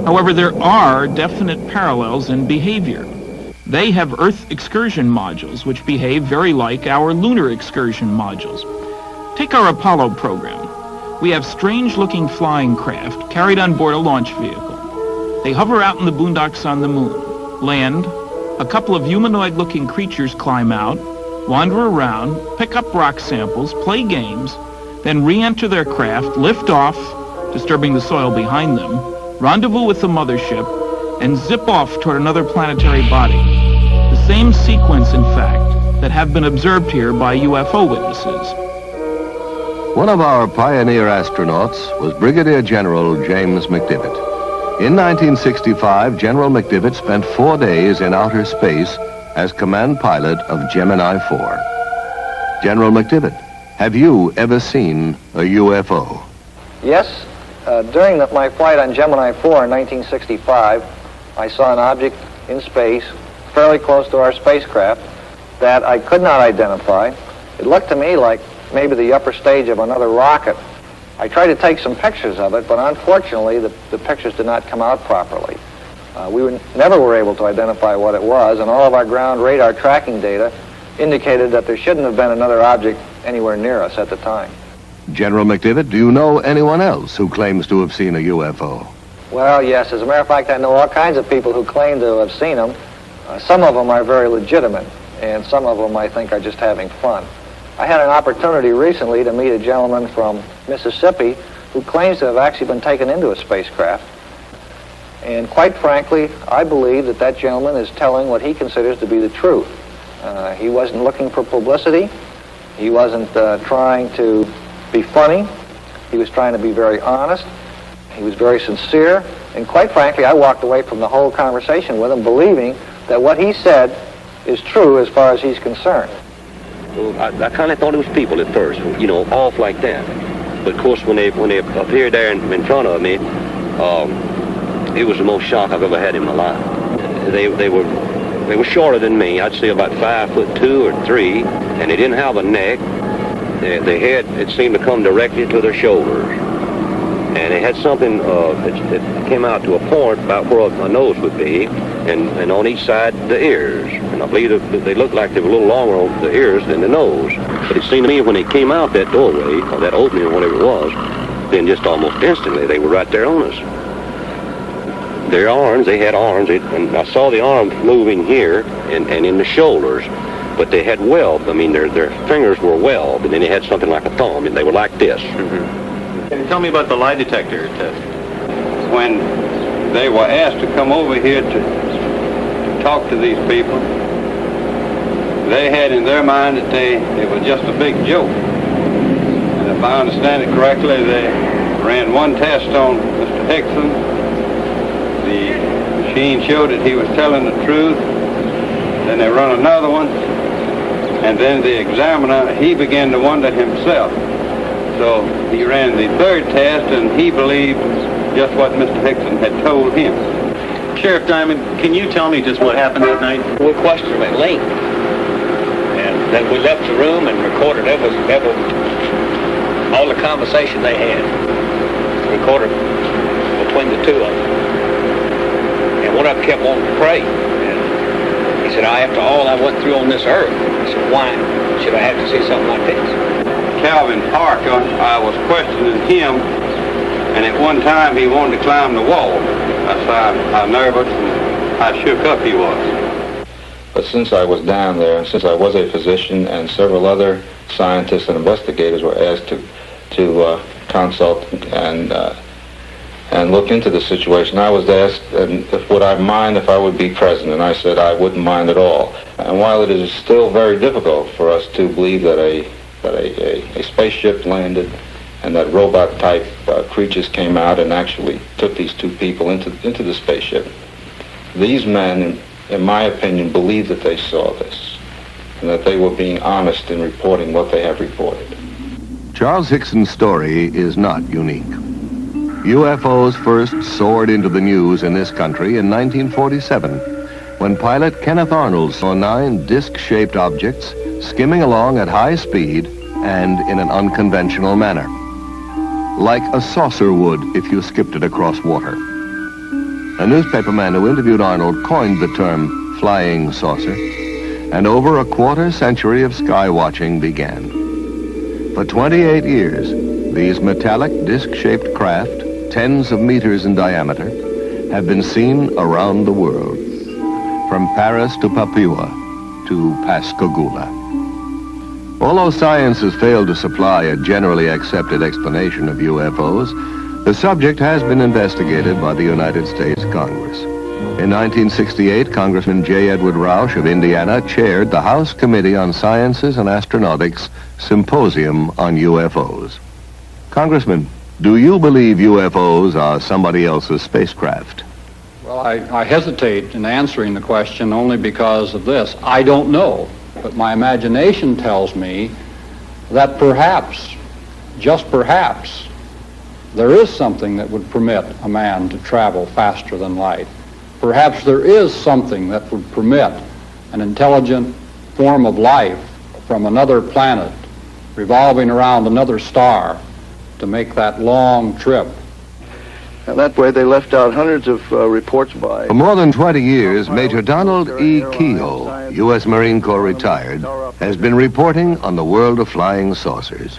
However, there are definite parallels in behavior. They have Earth excursion modules, which behave very like our lunar excursion modules. Take our Apollo program. We have strange-looking flying craft carried on board a launch vehicle. They hover out in the boondocks on the moon, land, a couple of humanoid-looking creatures climb out, wander around, pick up rock samples, play games, then re-enter their craft, lift off, disturbing the soil behind them, rendezvous with the mothership, and zip off toward another planetary body. The same sequence, in fact, that have been observed here by UFO witnesses. One of our pioneer astronauts was Brigadier General James McDivitt. In 1965, General McDivitt spent 4 days in outer space as command pilot of Gemini 4. General McDivitt, have you ever seen a UFO? Yes. During my flight on Gemini 4 in 1965, I saw an object in space fairly close to our spacecraft that I could not identify. It looked to me like maybe the upper stage of another rocket. I tried to take some pictures of it, but unfortunately the pictures did not come out properly. We never were able to identify what it was, and all of our ground radar tracking data indicated that there shouldn't have been another object anywhere near us at the time. General McDivitt, do you know anyone else who claims to have seen a UFO? Well, yes. As a matter of fact, I know all kinds of people who claim to have seen them. Some of them are very legitimate, and some of them I think are just having fun. I had an opportunity recently to meet a gentleman from Mississippi who claims to have actually been taken into a spacecraft. And quite frankly, I believe that that gentleman is telling what he considers to be the truth. He wasn't looking for publicity. He wasn't trying to be funny. He was trying to be very honest. He was very sincere. And quite frankly, I walked away from the whole conversation with him believing that what he said is true as far as he's concerned. Well, I kind of thought it was people at first, you know, off like that. But of course, when they appeared there in front of me, it was the most shock I've ever had in my life. They were shorter than me. I'd say about 5'2" or 3", and they didn't have a neck. Their head, it seemed to come directly to their shoulders. And they had something that came out to a point about where a nose would be, and on each side the ears. And I believe that they looked like they were a little longer on the ears than the nose. But it seemed to me when they came out that doorway, or that opening, or whatever it was, then just almost instantly they were right there on us. Their arms, they had arms, and I saw the arms moving here and in the shoulders. But they had weld. I mean, their fingers were weld, and then they had something like a thumb, and they were like this. Mm-hmm. Can you tell me about the lie detector test? When they were asked to come over here to talk to these people, they had in their mind that it was just a big joke. And if I understand it correctly, they ran one test on Mr. Hickson. The machine showed that he was telling the truth. Then they run another one, And then the examiner, he began to wonder himself. So he ran the third test, and he believed just what Mr. Hickson had told him. Sheriff Diamond, can you tell me just what happened that night? We questioned them at length. And then we left the room and recorded every all the conversation they had. Recorded between the two of them. And one of them kept wanting to pray. And he said, after all I went through on this earth, he said, why should I have to see something like this? Calvin Parker, I was questioning him, and at one time he wanted to climb the wall. That's how nervous and how shook up he was. But since I was down there, and since I was a physician, and several other scientists and investigators were asked to consult and look into the situation, I was asked, would I mind if I would be present, and I said I wouldn't mind at all. And while it is still very difficult for us to believe that a spaceship landed and that robot-type creatures came out and actually took these two people into the spaceship, these men, in my opinion, believe that they saw this and that they were being honest in reporting what they have reported. Charles Hickson's story is not unique. UFOs first soared into the news in this country in 1947 when pilot Kenneth Arnold saw 9 disc-shaped objects skimming along at high speed and in an unconventional manner, like a saucer would if you skipped it across water. A newspaperman who interviewed Arnold coined the term flying saucer, and over a quarter century of sky watching began. For 28 years, these metallic disc-shaped craft, tens of meters in diameter, have been seen around the world, from Paris to Papua to Pascagoula. Although science has failed to supply a generally accepted explanation of UFOs, the subject has been investigated by the United States Congress. In 1968, Congressman J. Edward Roush of Indiana chaired the House Committee on Sciences and Astronautics Symposium on UFOs. Congressman, do you believe UFOs are somebody else's spacecraft? Well, I hesitate in answering the question only because of this. I don't know, but my imagination tells me that perhaps, just perhaps, there is something that would permit a man to travel faster than light. Perhaps there is something that would permit an intelligent form of life from another planet revolving around another star to make that long trip. And that way they left out hundreds of reports by... For more than 20 years, Major Donald E. Kehoe, U.S. Marine Corps retired, has been reporting on the world of flying saucers.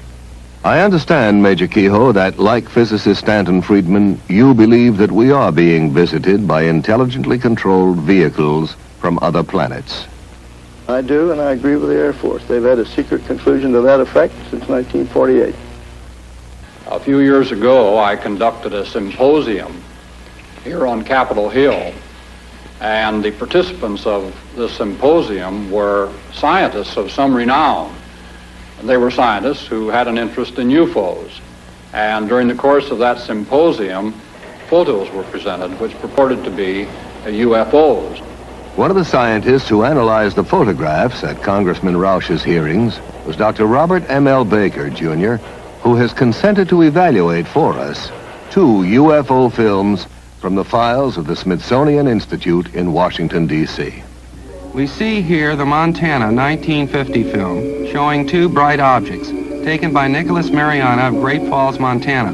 I understand, Major Kehoe, that like physicist Stanton Friedman, you believe that we are being visited by intelligently controlled vehicles from other planets. I do, and I agree with the Air Force. They've had a secret conclusion to that effect since 1948. A few years ago, I conducted a symposium here on Capitol Hill, and the participants of this symposium were scientists of some renown. They were scientists who had an interest in UFOs. And during the course of that symposium, photos were presented which purported to be UFOs. One of the scientists who analyzed the photographs at Congressman Roush's hearings was Dr. Robert M.L. Baker, Jr., who has consented to evaluate for us 2 UFO films from the files of the Smithsonian Institute in Washington, D.C. We see here the Montana 1950 film showing 2 bright objects taken by Nicholas Mariana of Great Falls, Montana.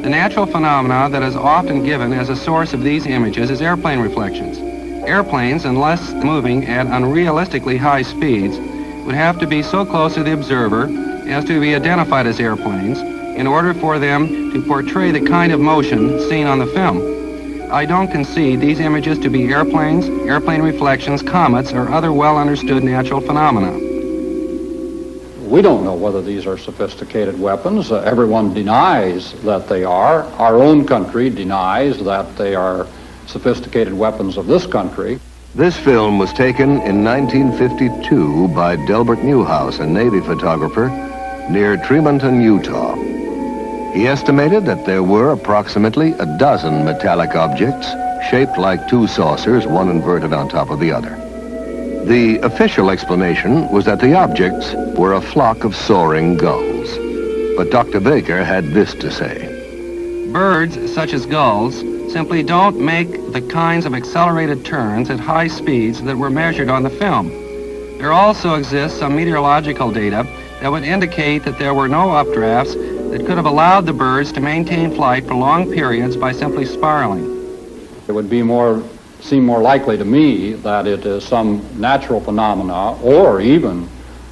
The natural phenomena that is often given as a source of these images is airplane reflections. Airplanes, unless moving at unrealistically high speeds, would have to be so close to the observer as to be identified as airplanes in order for them to portray the kind of motion seen on the film. I don't concede these images to be airplanes, airplane reflections, comets, or other well-understood natural phenomena. We don't know whether these are sophisticated weapons. Everyone denies that they are. Our own country denies that they are sophisticated weapons of this country. This film was taken in 1952 by Delbert Newhouse, a Navy photographer, near Tremonton, Utah. He estimated that there were approximately a dozen metallic objects shaped like 2 saucers, one inverted on top of the other. The official explanation was that the objects were a flock of soaring gulls. But Dr. Baker had this to say. Birds, such as gulls, simply don't make the kinds of accelerated turns at high speeds that were measured on the film. There also exists some meteorological data that would indicate that there were no updrafts that could have allowed the birds to maintain flight for long periods by simply spiraling. It would seem more likely to me that it is some natural phenomena or even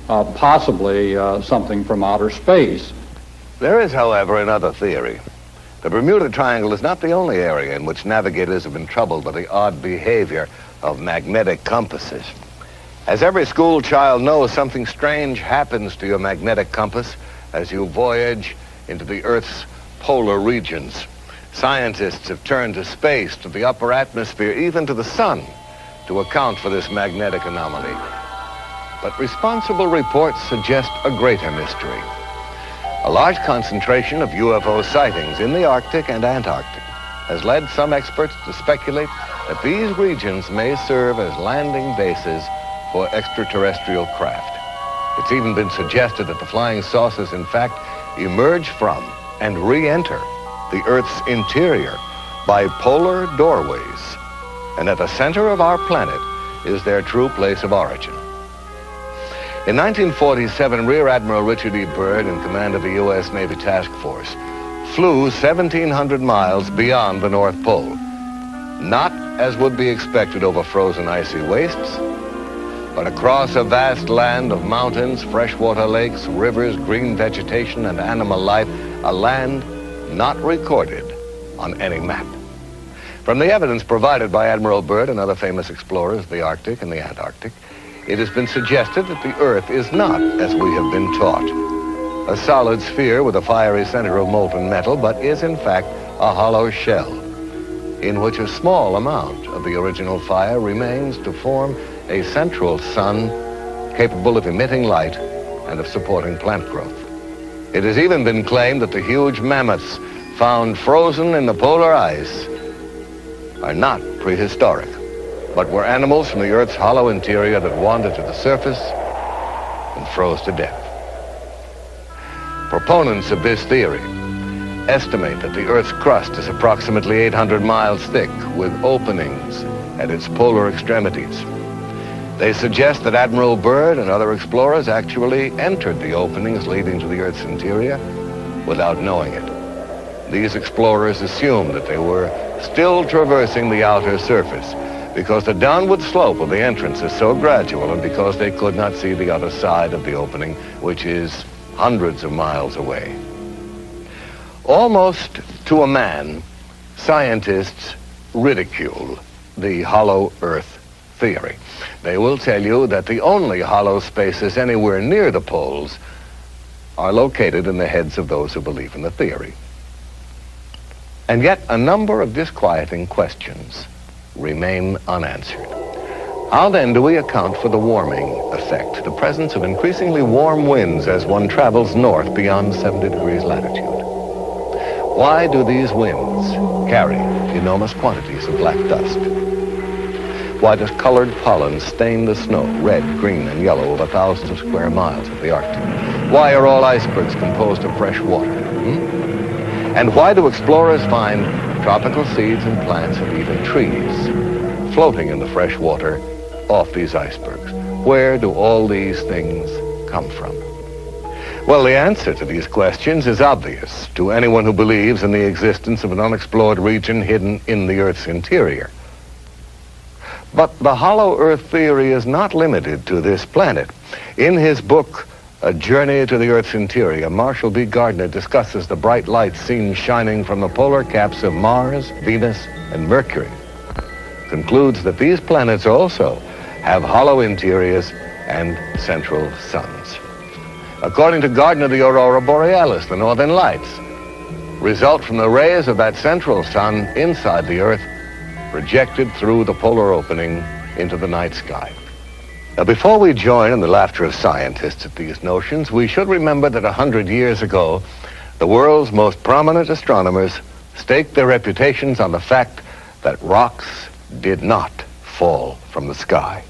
possibly something from outer space. There is, however, another theory. The Bermuda Triangle is not the only area in which navigators have been troubled by the odd behavior of magnetic compasses. As every school child knows, something strange happens to your magnetic compass as you voyage into the Earth's polar regions. Scientists have turned to space, to the upper atmosphere, even to the sun, to account for this magnetic anomaly. But responsible reports suggest a greater mystery. A large concentration of UFO sightings in the Arctic and Antarctic has led some experts to speculate that these regions may serve as landing bases for extraterrestrial craft. It's even been suggested that the flying saucers, in fact, emerge from and re-enter the Earth's interior by polar doorways, and at the center of our planet is their true place of origin. In 1947, Rear Admiral Richard E. Byrd, in command of the U.S. Navy Task Force, flew 1,700 miles beyond the North Pole, not as would be expected over frozen icy wastes, but across a vast land of mountains, freshwater lakes, rivers, green vegetation, and animal life, a land not recorded on any map. From the evidence provided by Admiral Byrd and other famous explorers of the Arctic and the Antarctic, it has been suggested that the Earth is not, as we have been taught, a solid sphere with a fiery center of molten metal, but is in fact a hollow shell, in which a small amount of the original fire remains to form a central sun capable of emitting light and of supporting plant growth. It has even been claimed that the huge mammoths found frozen in the polar ice are not prehistoric, but were animals from the Earth's hollow interior that wandered to the surface and froze to death. Proponents of this theory estimate that the Earth's crust is approximately 800 miles thick, with openings at its polar extremities. They suggest that Admiral Byrd and other explorers actually entered the openings leading to the Earth's interior without knowing it. These explorers assumed that they were still traversing the outer surface because the downward slope of the entrance is so gradual and because they could not see the other side of the opening, which is hundreds of miles away. Almost to a man, scientists ridicule the hollow Earth theory. They will tell you that the only hollow spaces anywhere near the poles are located in the heads of those who believe in the theory. And yet a number of disquieting questions remain unanswered. How then do we account for the warming effect, the presence of increasingly warm winds as one travels north beyond 70 degrees latitude? Why do these winds carry enormous quantities of black dust? Why does colored pollen stain the snow red, green, and yellow over thousands of square miles of the Arctic? Why are all icebergs composed of fresh water? And why do explorers find tropical seeds and plants and even trees floating in the fresh water off these icebergs? Where do all these things come from? Well, the answer to these questions is obvious to anyone who believes in the existence of an unexplored region hidden in the Earth's interior. But the hollow Earth theory is not limited to this planet. In his book, A Journey to the Earth's Interior, Marshall B. Gardner discusses the bright lights seen shining from the polar caps of Mars, Venus, and Mercury. Concludes that these planets also have hollow interiors and central suns. According to Gardner, the aurora borealis, the northern lights, result from the rays of that central sun inside the Earth, projected through the polar opening into the night sky. Now, before we join in the laughter of scientists at these notions, we should remember that 100 years ago, the world's most prominent astronomers staked their reputations on the fact that rocks did not fall from the sky.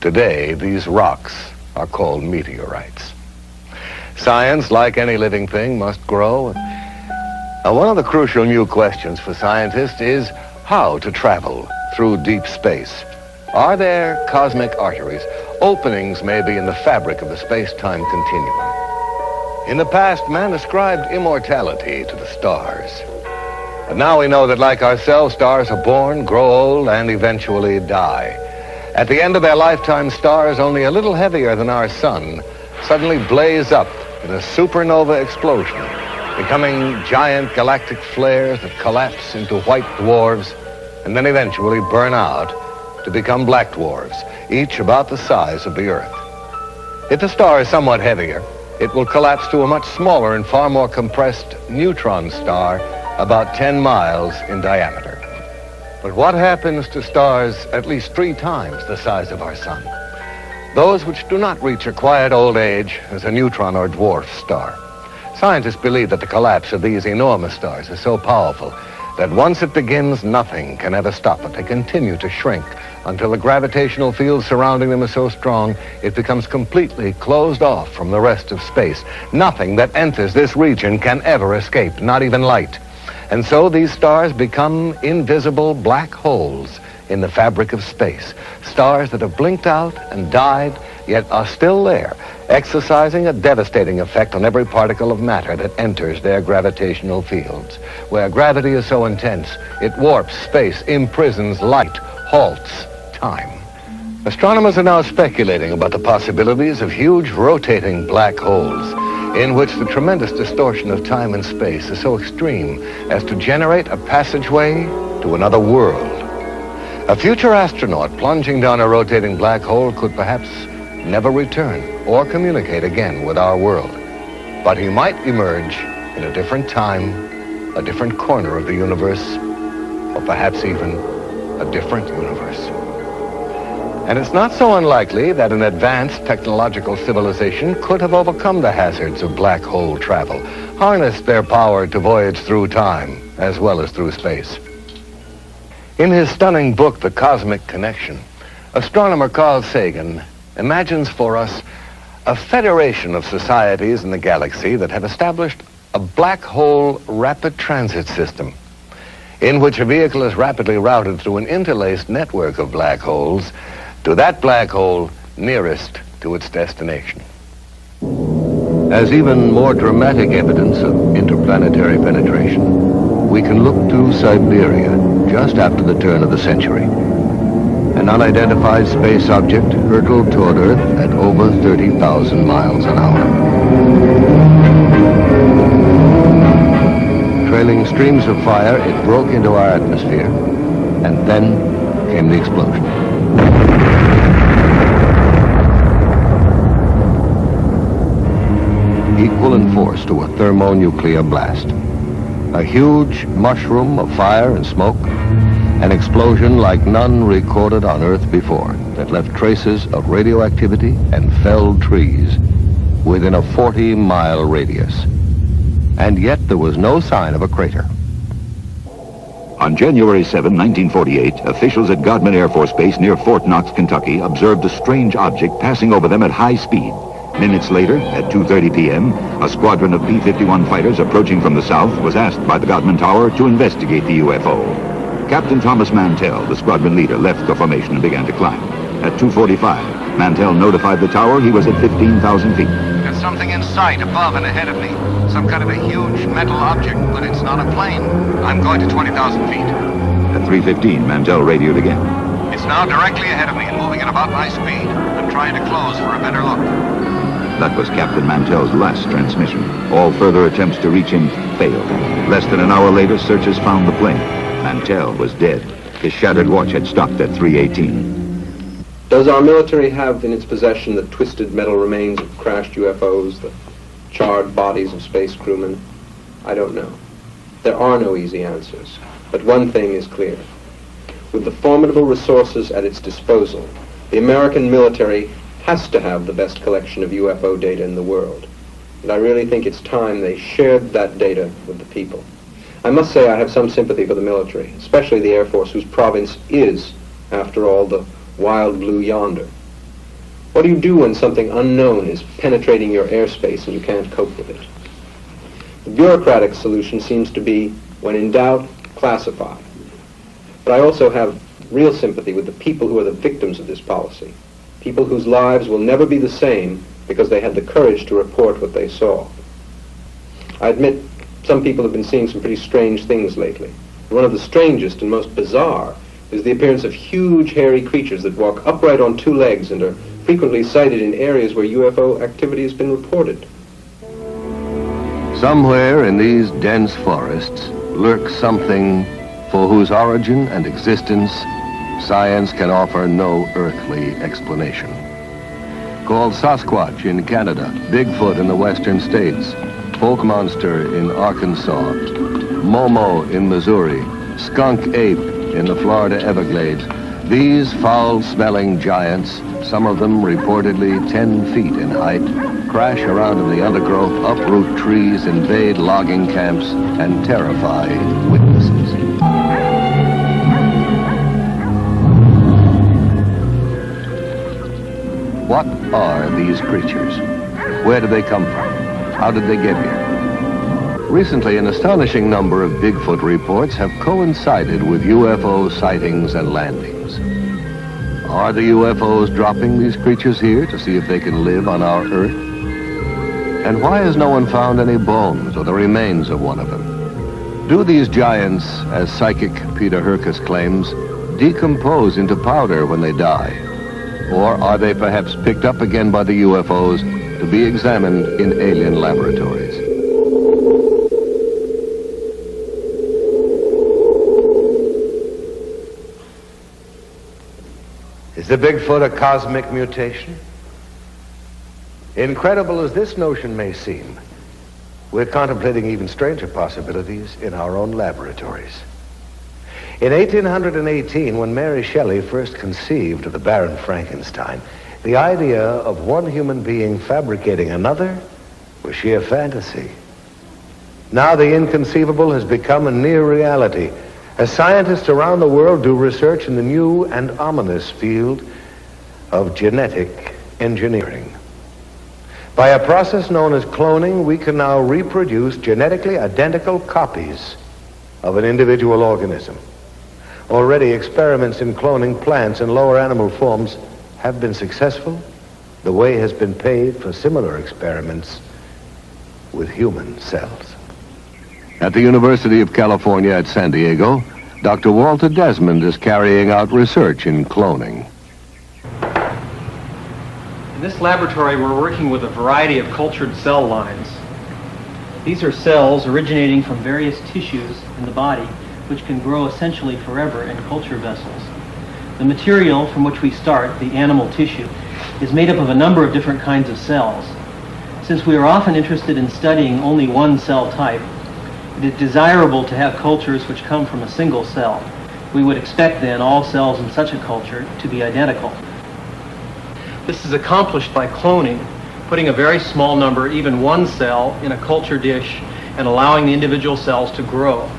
Today, these rocks are called meteorites. Science, like any living thing, must grow. Now, one of the crucial new questions for scientists is how to travel through deep space. Are there cosmic arteries, openings maybe in the fabric of the space-time continuum? In the past, man ascribed immortality to the stars. But now we know that, like ourselves, stars are born, grow old, and eventually die. At the end of their lifetime, stars only a little heavier than our sun suddenly blaze up in a supernova explosion, becoming giant galactic flares that collapse into white dwarfs and then eventually burn out to become black dwarfs, each about the size of the Earth. If the star is somewhat heavier, it will collapse to a much smaller and far more compressed neutron star about 10 miles in diameter. But what happens to stars at least 3 times the size of our sun? Those which do not reach a quiet old age as a neutron or dwarf star. Scientists believe that the collapse of these enormous stars is so powerful that once it begins, nothing can ever stop it. They continue to shrink until the gravitational field surrounding them is so strong it becomes completely closed off from the rest of space. Nothing that enters this region can ever escape, not even light. And so these stars become invisible black holes in the fabric of space. Stars that have blinked out and died, yet are still there, exercising a devastating effect on every particle of matter that enters their gravitational fields. Where gravity is so intense, it warps space, imprisons light, halts time. Astronomers are now speculating about the possibilities of huge rotating black holes in which the tremendous distortion of time and space is so extreme as to generate a passageway to another world. A future astronaut plunging down a rotating black hole could perhaps never return or communicate again with our world. But he might emerge in a different time, a different corner of the universe, or perhaps even a different universe. And it's not so unlikely that an advanced technological civilization could have overcome the hazards of black hole travel, harnessed their power to voyage through time as well as through space. In his stunning book, The Cosmic Connection, astronomer Carl Sagan imagines for us a federation of societies in the galaxy that have established a black hole rapid transit system in which a vehicle is rapidly routed through an interlaced network of black holes to that black hole nearest to its destination. As even more dramatic evidence of interplanetary penetration, we can look to Siberia just after the turn of the century. An unidentified space object hurtled toward Earth at over 30,000 miles an hour. Trailing streams of fire, it broke into our atmosphere, and then came the explosion. Equal in force to a thermonuclear blast. A huge mushroom of fire and smoke, an explosion like none recorded on Earth before that left traces of radioactivity and felled trees within a 40-mile radius. And yet there was no sign of a crater. On January 7, 1948, officials at Godman Air Force Base near Fort Knox, Kentucky, observed a strange object passing over them at high speed. Minutes later, at 2:30 p.m., a squadron of B-51 fighters approaching from the south was asked by the Godman Tower to investigate the UFO. Captain Thomas Mantell, the squadron leader, left the formation and began to climb. At 2:45, Mantell notified the tower he was at 15,000 feet. There's something in sight above and ahead of me. Some kind of a huge metal object, but it's not a plane. I'm going to 20,000 feet. At 3:15, Mantell radioed again. It's now directly ahead of me and moving at about my speed. I'm trying to close for a better look. That was Captain Mantell's last transmission. All further attempts to reach him failed. Less than an hour later, searchers found the plane. Mantell was dead. His shattered watch had stopped at 3:18. Does our military have in its possession the twisted metal remains of crashed UFOs, the charred bodies of space crewmen? I don't know. There are no easy answers. But one thing is clear. With the formidable resources at its disposal, the American military has to have the best collection of UFO data in the world. And I really think it's time they shared that data with the people. I must say I have some sympathy for the military, especially the Air Force, whose province is, after all, the wild blue yonder. What do you do when something unknown is penetrating your airspace and you can't cope with it? The bureaucratic solution seems to be, when in doubt, classify. But I also have real sympathy with the people who are the victims of this policy, people whose lives will never be the same because they had the courage to report what they saw. I admit some people have been seeing some pretty strange things lately. One of the strangest and most bizarre is the appearance of huge hairy creatures that walk upright on two legs and are frequently sighted in areas where UFO activity has been reported. Somewhere in these dense forests lurks something for whose origin and existence science can offer no earthly explanation. Called Sasquatch in Canada, Bigfoot in the western states, Folk Monster in Arkansas, Momo in Missouri, Skunk Ape in the Florida Everglades, these foul-smelling giants, some of them reportedly 10 feet in height, crash around in the undergrowth, uproot trees, invade logging camps, and terrify witnesses. What are these creatures? Where did they come from? How did they get here? Recently, an astonishing number of Bigfoot reports have coincided with UFO sightings and landings. Are the UFOs dropping these creatures here to see if they can live on our Earth? And why has no one found any bones or the remains of one of them? Do these giants, as psychic Peter Herkus claims, decompose into powder when they die? Or are they perhaps picked up again by the UFOs to be examined in alien laboratories? Is the Bigfoot a cosmic mutation? Incredible as this notion may seem, we're contemplating even stranger possibilities in our own laboratories. In 1818, when Mary Shelley first conceived of the Baron Frankenstein, the idea of one human being fabricating another was sheer fantasy. Now the inconceivable has become a near reality, as scientists around the world do research in the new and ominous field of genetic engineering. By a process known as cloning, we can now reproduce genetically identical copies of an individual organism. Already, experiments in cloning plants and lower animal forms have been successful. The way has been paved for similar experiments with human cells. At the University of California at San Diego, Dr. Walter Desmond is carrying out research in cloning. In this laboratory, we're working with a variety of cultured cell lines. These are cells originating from various tissues in the body, which can grow essentially forever in culture vessels. The material from which we start, the animal tissue, is made up of a number of different kinds of cells. Since we are often interested in studying only one cell type, it is desirable to have cultures which come from a single cell. We would expect then all cells in such a culture to be identical. This is accomplished by cloning, putting a very small number, even one cell, in a culture dish and allowing the individual cells to grow.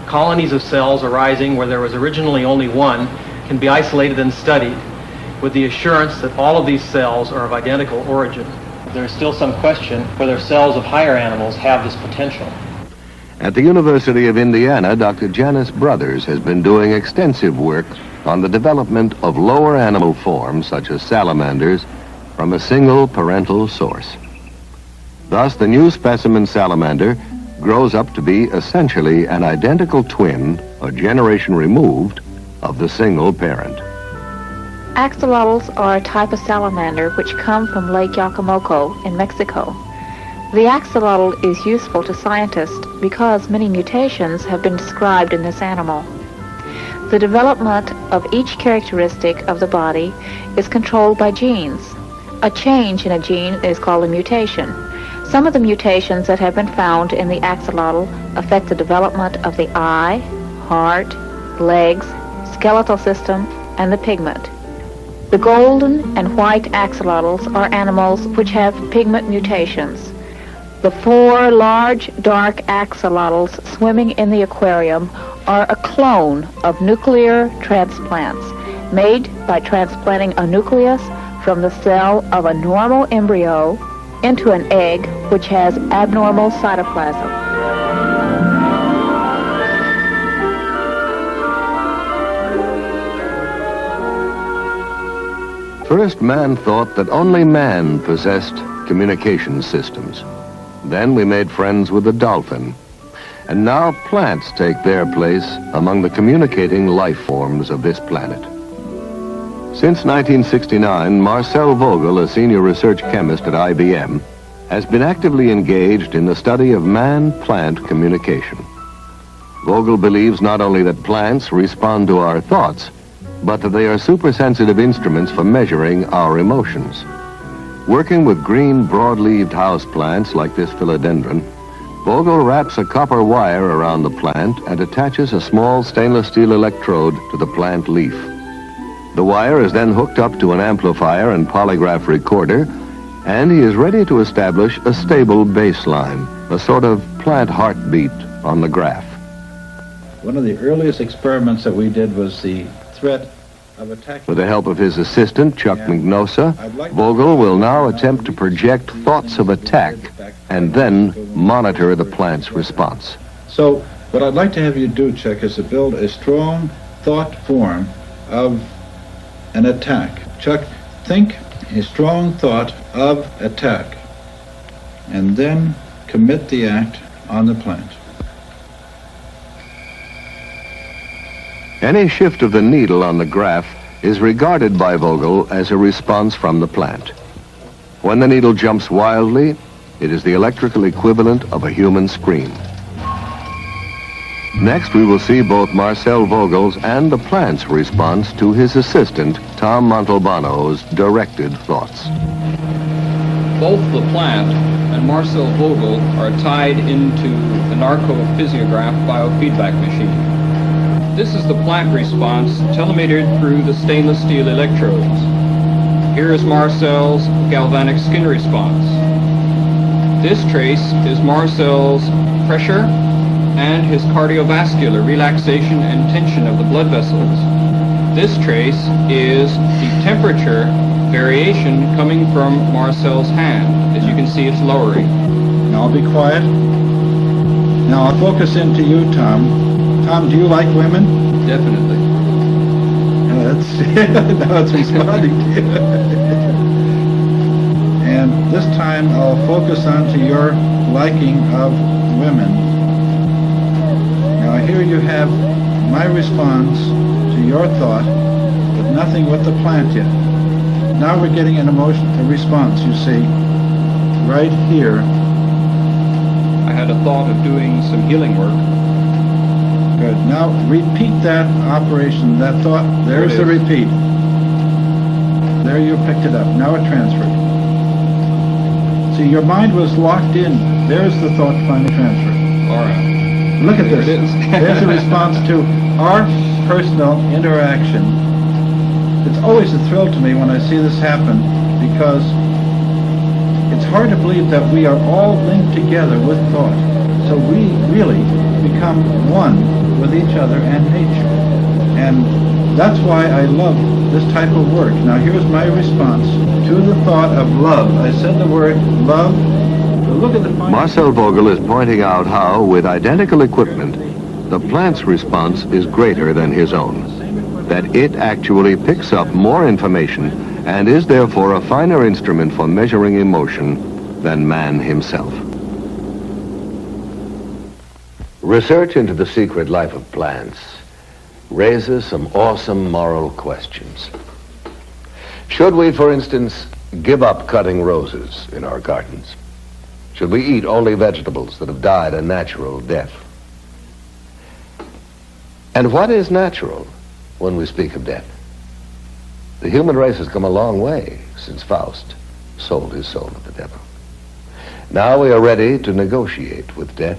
Colonies of cells arising where there was originally only one can be isolated and studied with the assurance that all of these cells are of identical origin. There is still some question whether cells of higher animals have this potential. At the University of Indiana, Dr. Janice Brothers has been doing extensive work on the development of lower animal forms, such as salamanders, from a single parental source. Thus, the new specimen salamander grows up to be essentially an identical twin, a generation removed, of the single parent. Axolotls are a type of salamander which come from Lake Yacumoco in Mexico. The axolotl is useful to scientists because many mutations have been described in this animal. The development of each characteristic of the body is controlled by genes. A change in a gene is called a mutation. Some of the mutations that have been found in the axolotl affect the development of the eye, heart, legs, skeletal system, and the pigment. The golden and white axolotls are animals which have pigment mutations. The 4 large dark axolotls swimming in the aquarium are a clone of nuclear transplants made by transplanting a nucleus from the cell of a normal embryo into an egg which has abnormal cytoplasm. First, man thought that only man possessed communication systems. Then we made friends with the dolphin. And now plants take their place among the communicating life forms of this planet. Since 1969, Marcel Vogel, a senior research chemist at IBM, has been actively engaged in the study of man-plant communication. Vogel believes not only that plants respond to our thoughts, but that they are supersensitive instruments for measuring our emotions. Working with green broad-leaved houseplants like this philodendron, Vogel wraps a copper wire around the plant and attaches a small stainless steel electrode to the plant leaf. The wire is then hooked up to an amplifier and polygraph recorder, and he is ready to establish a stable baseline, a sort of plant heartbeat on the graph. One of the earliest experiments that we did was the threat of attack. With the help of his assistant, Chuck Mignosa, Vogel will now attempt to project thoughts of attack and then monitor the plant's response. So what I'd like to have you do, Chuck, is to build a strong thought form of an attack. Chuck, think a strong thought of attack and then commit the act on the plant. Any shift of the needle on the graph is regarded by Vogel as a response from the plant. When the needle jumps wildly, it is the electrical equivalent of a human scream. Next, we will see both Marcel Vogel's and the plant's response to his assistant, Tom Montalbano's directed thoughts. Both the plant and Marcel Vogel are tied into the narcophysiograph biofeedback machine. This is the plant response telemetered through the stainless steel electrodes. Here is Marcel's galvanic skin response. This trace is Marcel's pressure and his cardiovascular relaxation and tension of the blood vessels. This trace is the temperature variation coming from Marcel's hand. As you can see, it's lowering. Now be quiet. Now I'll focus into you, Tom. Tom, do you like women? Definitely. Now it's responding to you. And this time I'll focus onto your liking of women. Now here you have my response to your thought, but nothing with the plant yet. Now we're getting an emotion, a response, you see, right here. I had a thought of doing some healing work. Good. Now repeat that operation, that thought. There's the repeat. There you picked it up. Now it transferred. See, your mind was locked in. There's the thought finally transferred. All right. Look at this. There's a response to our personal interaction. It's always a thrill to me when I see this happen, because it's hard to believe that we are all linked together with thought. So we really become one with each other and nature. And that's why I love this type of work. Now here's my response to the thought of love. I said the word love. Look at the Marcel Vogel is pointing out how, with identical equipment, the plant's response is greater than his own. That it actually picks up more information and is therefore a finer instrument for measuring emotion than man himself. Research into the secret life of plants raises some awesome moral questions. Should we, for instance, give up cutting roses in our gardens? Should we eat only vegetables that have died a natural death? And what is natural when we speak of death? The human race has come a long way since Faust sold his soul to the devil. Now we are ready to negotiate with death,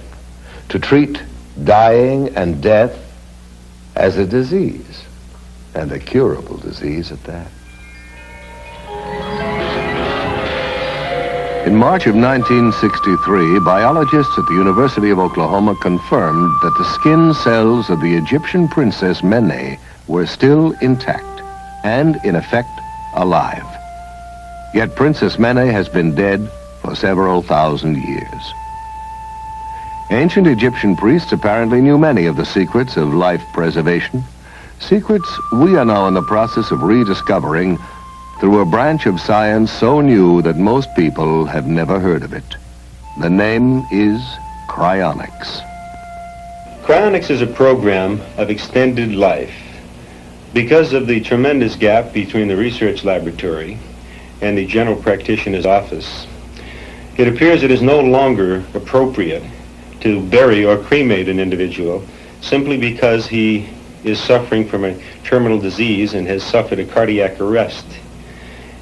to treat dying and death as a disease, and a curable disease at that. In March of 1963, biologists at the University of Oklahoma confirmed that the skin cells of the Egyptian princess Mene were still intact and, in effect, alive. Yet Princess Mene has been dead for several thousand years. Ancient Egyptian priests apparently knew many of the secrets of life preservation, secrets we are now in the process of rediscovering through a branch of science so new that most people have never heard of it. The name is cryonics. Cryonics is a program of extended life. Because of the tremendous gap between the research laboratory and the general practitioner's office, it appears it is no longer appropriate to bury or cremate an individual simply because he is suffering from a terminal disease and has suffered a cardiac arrest.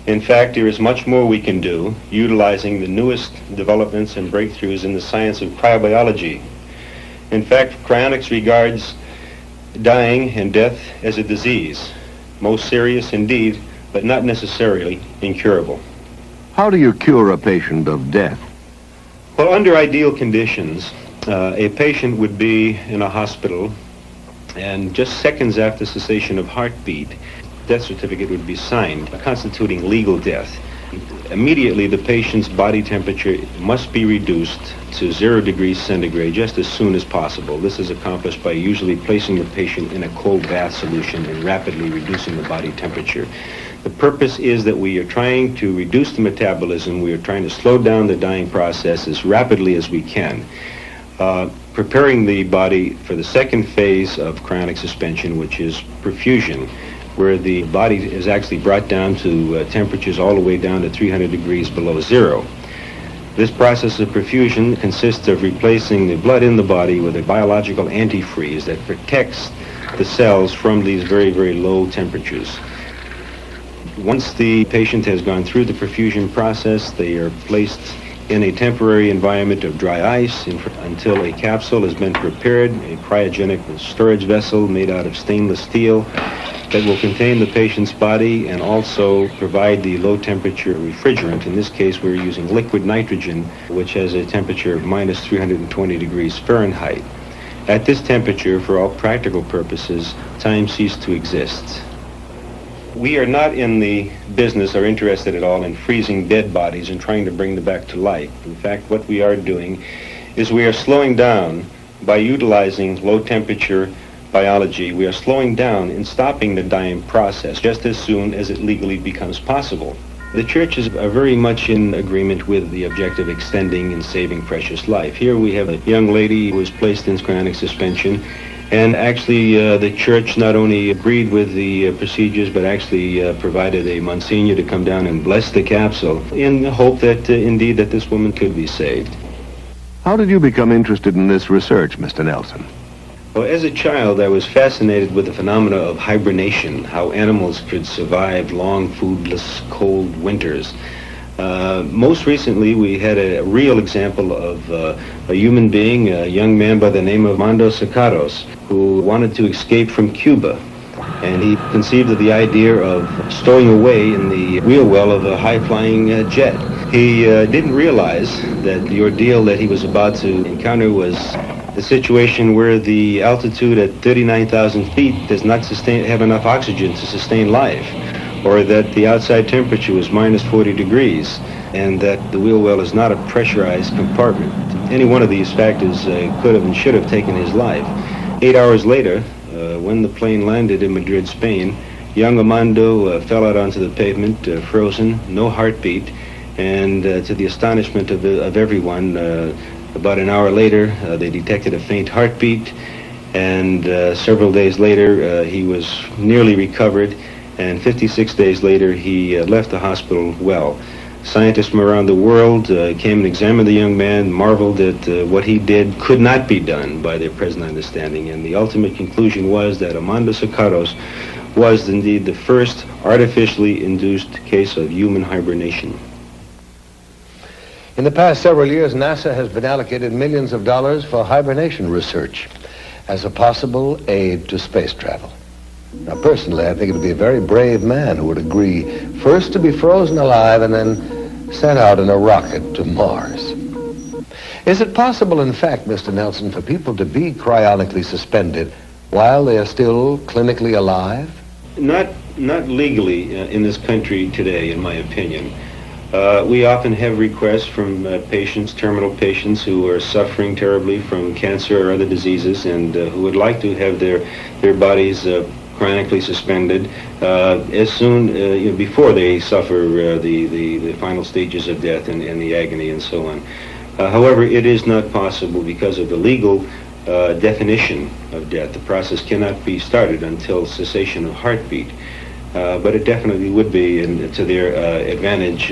In fact, there is much more we can do utilizing the newest developments and breakthroughs in the science of cryobiology. In fact, cryonics regards dying and death as a disease, most serious indeed, but not necessarily incurable. How do you cure a patient of death? Well, under ideal conditions, a patient would be in a hospital, and just seconds after cessation of heartbeat, death certificate would be signed, constituting legal death. Immediately, the patient's body temperature must be reduced to 0 degrees centigrade just as soon as possible. This is accomplished by usually placing the patient in a cold bath solution and rapidly reducing the body temperature. The purpose is that we are trying to reduce the metabolism. We are trying to slow down the dying process as rapidly as we can. Preparing the body for the second phase of cryonic suspension, which is perfusion, where the body is actually brought down to temperatures all the way down to 300 degrees below zero. This process of perfusion consists of replacing the blood in the body with a biological antifreeze that protects the cells from these very, very low temperatures. Once the patient has gone through the perfusion process, they are placed in a temporary environment of dry ice until a capsule has been prepared, a cryogenic storage vessel made out of stainless steel that will contain the patient's body and also provide the low temperature refrigerant. In this case, we're using liquid nitrogen, which has a temperature of minus 320 degrees Fahrenheit. At this temperature, for all practical purposes, time ceased to exist. We are not in the business or interested at all in freezing dead bodies and trying to bring them back to life. In fact, what we are doing is we are slowing down by utilizing low temperature biology. We are slowing down and stopping the dying process just as soon as it legally becomes possible. The churches are very much in agreement with the objective of extending and saving precious life. Here we have a young lady who was placed in cryonic suspension, and actually the church not only agreed with the procedures, but actually provided a Monsignor to come down and bless the capsule in the hope that indeed that this woman could be saved. How did you become interested in this research, Mr. Nelson? Well, as a child, I was fascinated with the phenomena of hibernation, how animals could survive long, foodless, cold winters. Most recently, we had a real example of a human being, a young man by the name of Armando Sacaros, who wanted to escape from Cuba. And he conceived of the idea of stowing away in the wheel well of a high-flying jet. He didn't realize that the ordeal that he was about to encounter was the situation where the altitude at 39,000 feet does not have enough oxygen to sustain life, or that the outside temperature was minus 40 degrees, and that the wheel well is not a pressurized compartment. Any one of these factors could have and should have taken his life. 8 hours later, when the plane landed in Madrid, Spain, young Armando fell out onto the pavement, frozen, no heartbeat, and to the astonishment of everyone, about an hour later, they detected a faint heartbeat, and several days later, he was nearly recovered, and 56 days later, he left the hospital well. Scientists from around the world came and examined the young man, marveled at what he did could not be done by their present understanding, and the ultimate conclusion was that Armando Sacaros was indeed the first artificially induced case of human hibernation. In the past several years, NASA has been allocated millions of dollars for hibernation research as a possible aid to space travel. Now, personally, I think it would be a very brave man who would agree first to be frozen alive and then sent out in a rocket to Mars. Is it possible, in fact, Mr. Nelson, for people to be cryonically suspended while they are still clinically alive? Not legally in this country today, in my opinion. We often have requests from patients, terminal patients, who are suffering terribly from cancer or other diseases, and who would like to have their bodies cryonically suspended as soon before they suffer the final stages of death and the agony and so on. However, it is not possible because of the legal definition of death. The process cannot be started until cessation of heartbeat. But it definitely would be to their advantage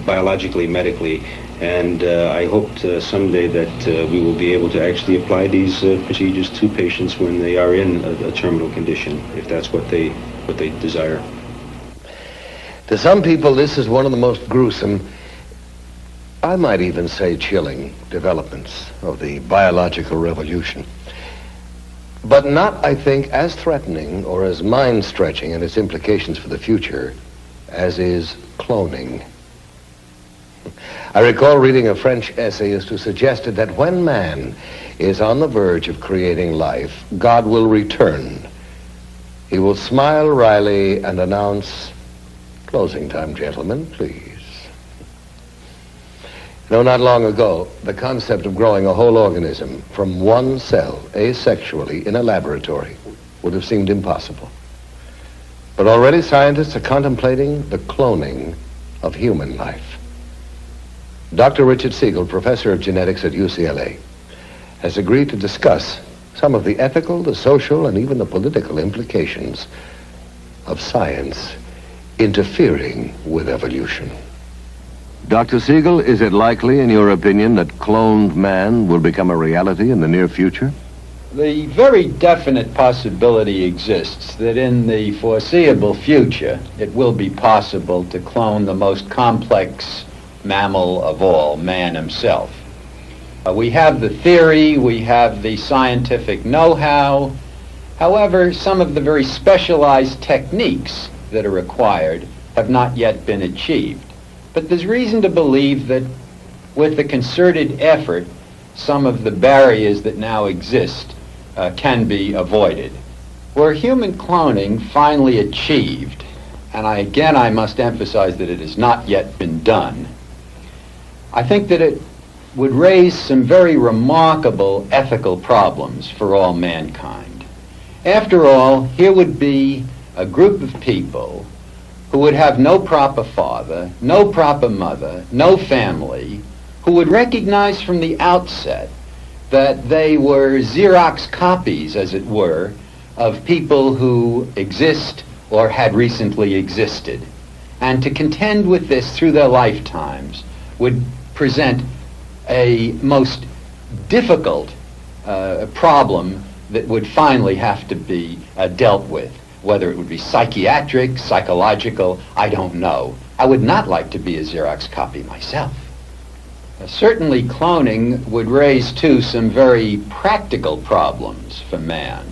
biologically, medically, and I hope someday that we will be able to actually apply these procedures to patients when they are in a terminal condition, if that's what they desire. To some people, this is one of the most gruesome, I might even say chilling, developments of the biological revolution. But not, I think, as threatening or as mind-stretching in its implications for the future as is cloning. I recall reading a French essayist who suggested that when man is on the verge of creating life, God will return. He will smile wryly and announce, "Closing time, gentlemen, please." No, not long ago, the concept of growing a whole organism from one cell asexually in a laboratory would have seemed impossible. But already scientists are contemplating the cloning of human life. Dr. Richard Siegel, professor of genetics at UCLA, has agreed to discuss some of the ethical, the social, and even the political implications of science interfering with evolution. Dr. Siegel, is it likely, in your opinion, that cloned man will become a reality in the near future? The very definite possibility exists that in the foreseeable future, it will be possible to clone the most complex mammal of all, man himself. We have the theory, we have the scientific know-how. However, some of the very specialized techniques that are required have not yet been achieved. But there's reason to believe that with the concerted effort, some of the barriers that now exist can be avoided. Were human cloning finally achieved, and I must emphasize that it has not yet been done, I think that it would raise some very remarkable ethical problems for all mankind. After all, here would be a group of people who would have no proper father, no proper mother, no family, who would recognize from the outset that they were Xerox copies, as it were, of people who exist or had recently existed. And to contend with this through their lifetimes would present a most difficult problem that would finally have to be dealt with. Whether it would be psychiatric, psychological, I don't know. I would not like to be a Xerox copy myself. Certainly cloning would raise, too, some very practical problems for man.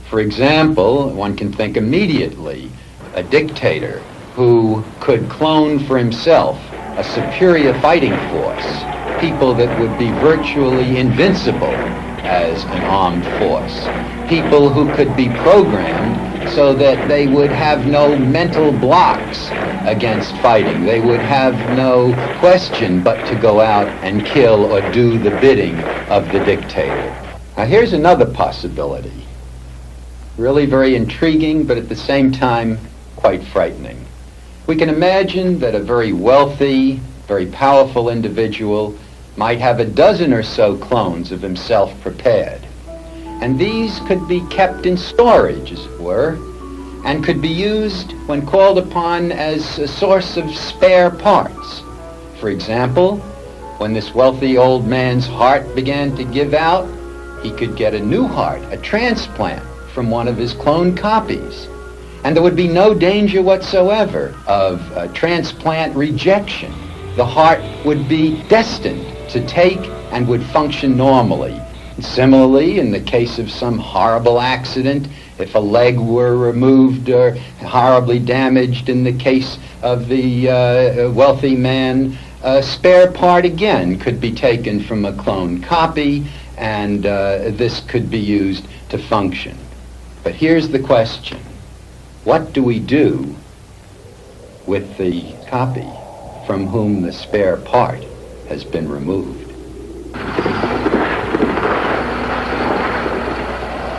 For example, one can think immediately a dictator who could clone for himself a superior fighting force, people that would be virtually invincible as an armed force, people who could be programmed so that they would have no mental blocks against fighting. They would have no question but to go out and kill or do the bidding of the dictator. Now here's another possibility, really very intriguing, but at the same time quite frightening. We can imagine that a very wealthy, very powerful individual might have a dozen or so clones of himself prepared. And these could be kept in storage, as it were, and could be used when called upon as a source of spare parts. For example, when this wealthy old man's heart began to give out, he could get a new heart, a transplant, from one of his cloned copies. And there would be no danger whatsoever of transplant rejection. The heart would be destined to take and would function normally. Similarly, in the case of some horrible accident, if a leg were removed or horribly damaged in the case of the wealthy man, a spare part again could be taken from a cloned copy, and this could be used to function. But here's the question. What do we do with the copy? from whom the spare part has been removed.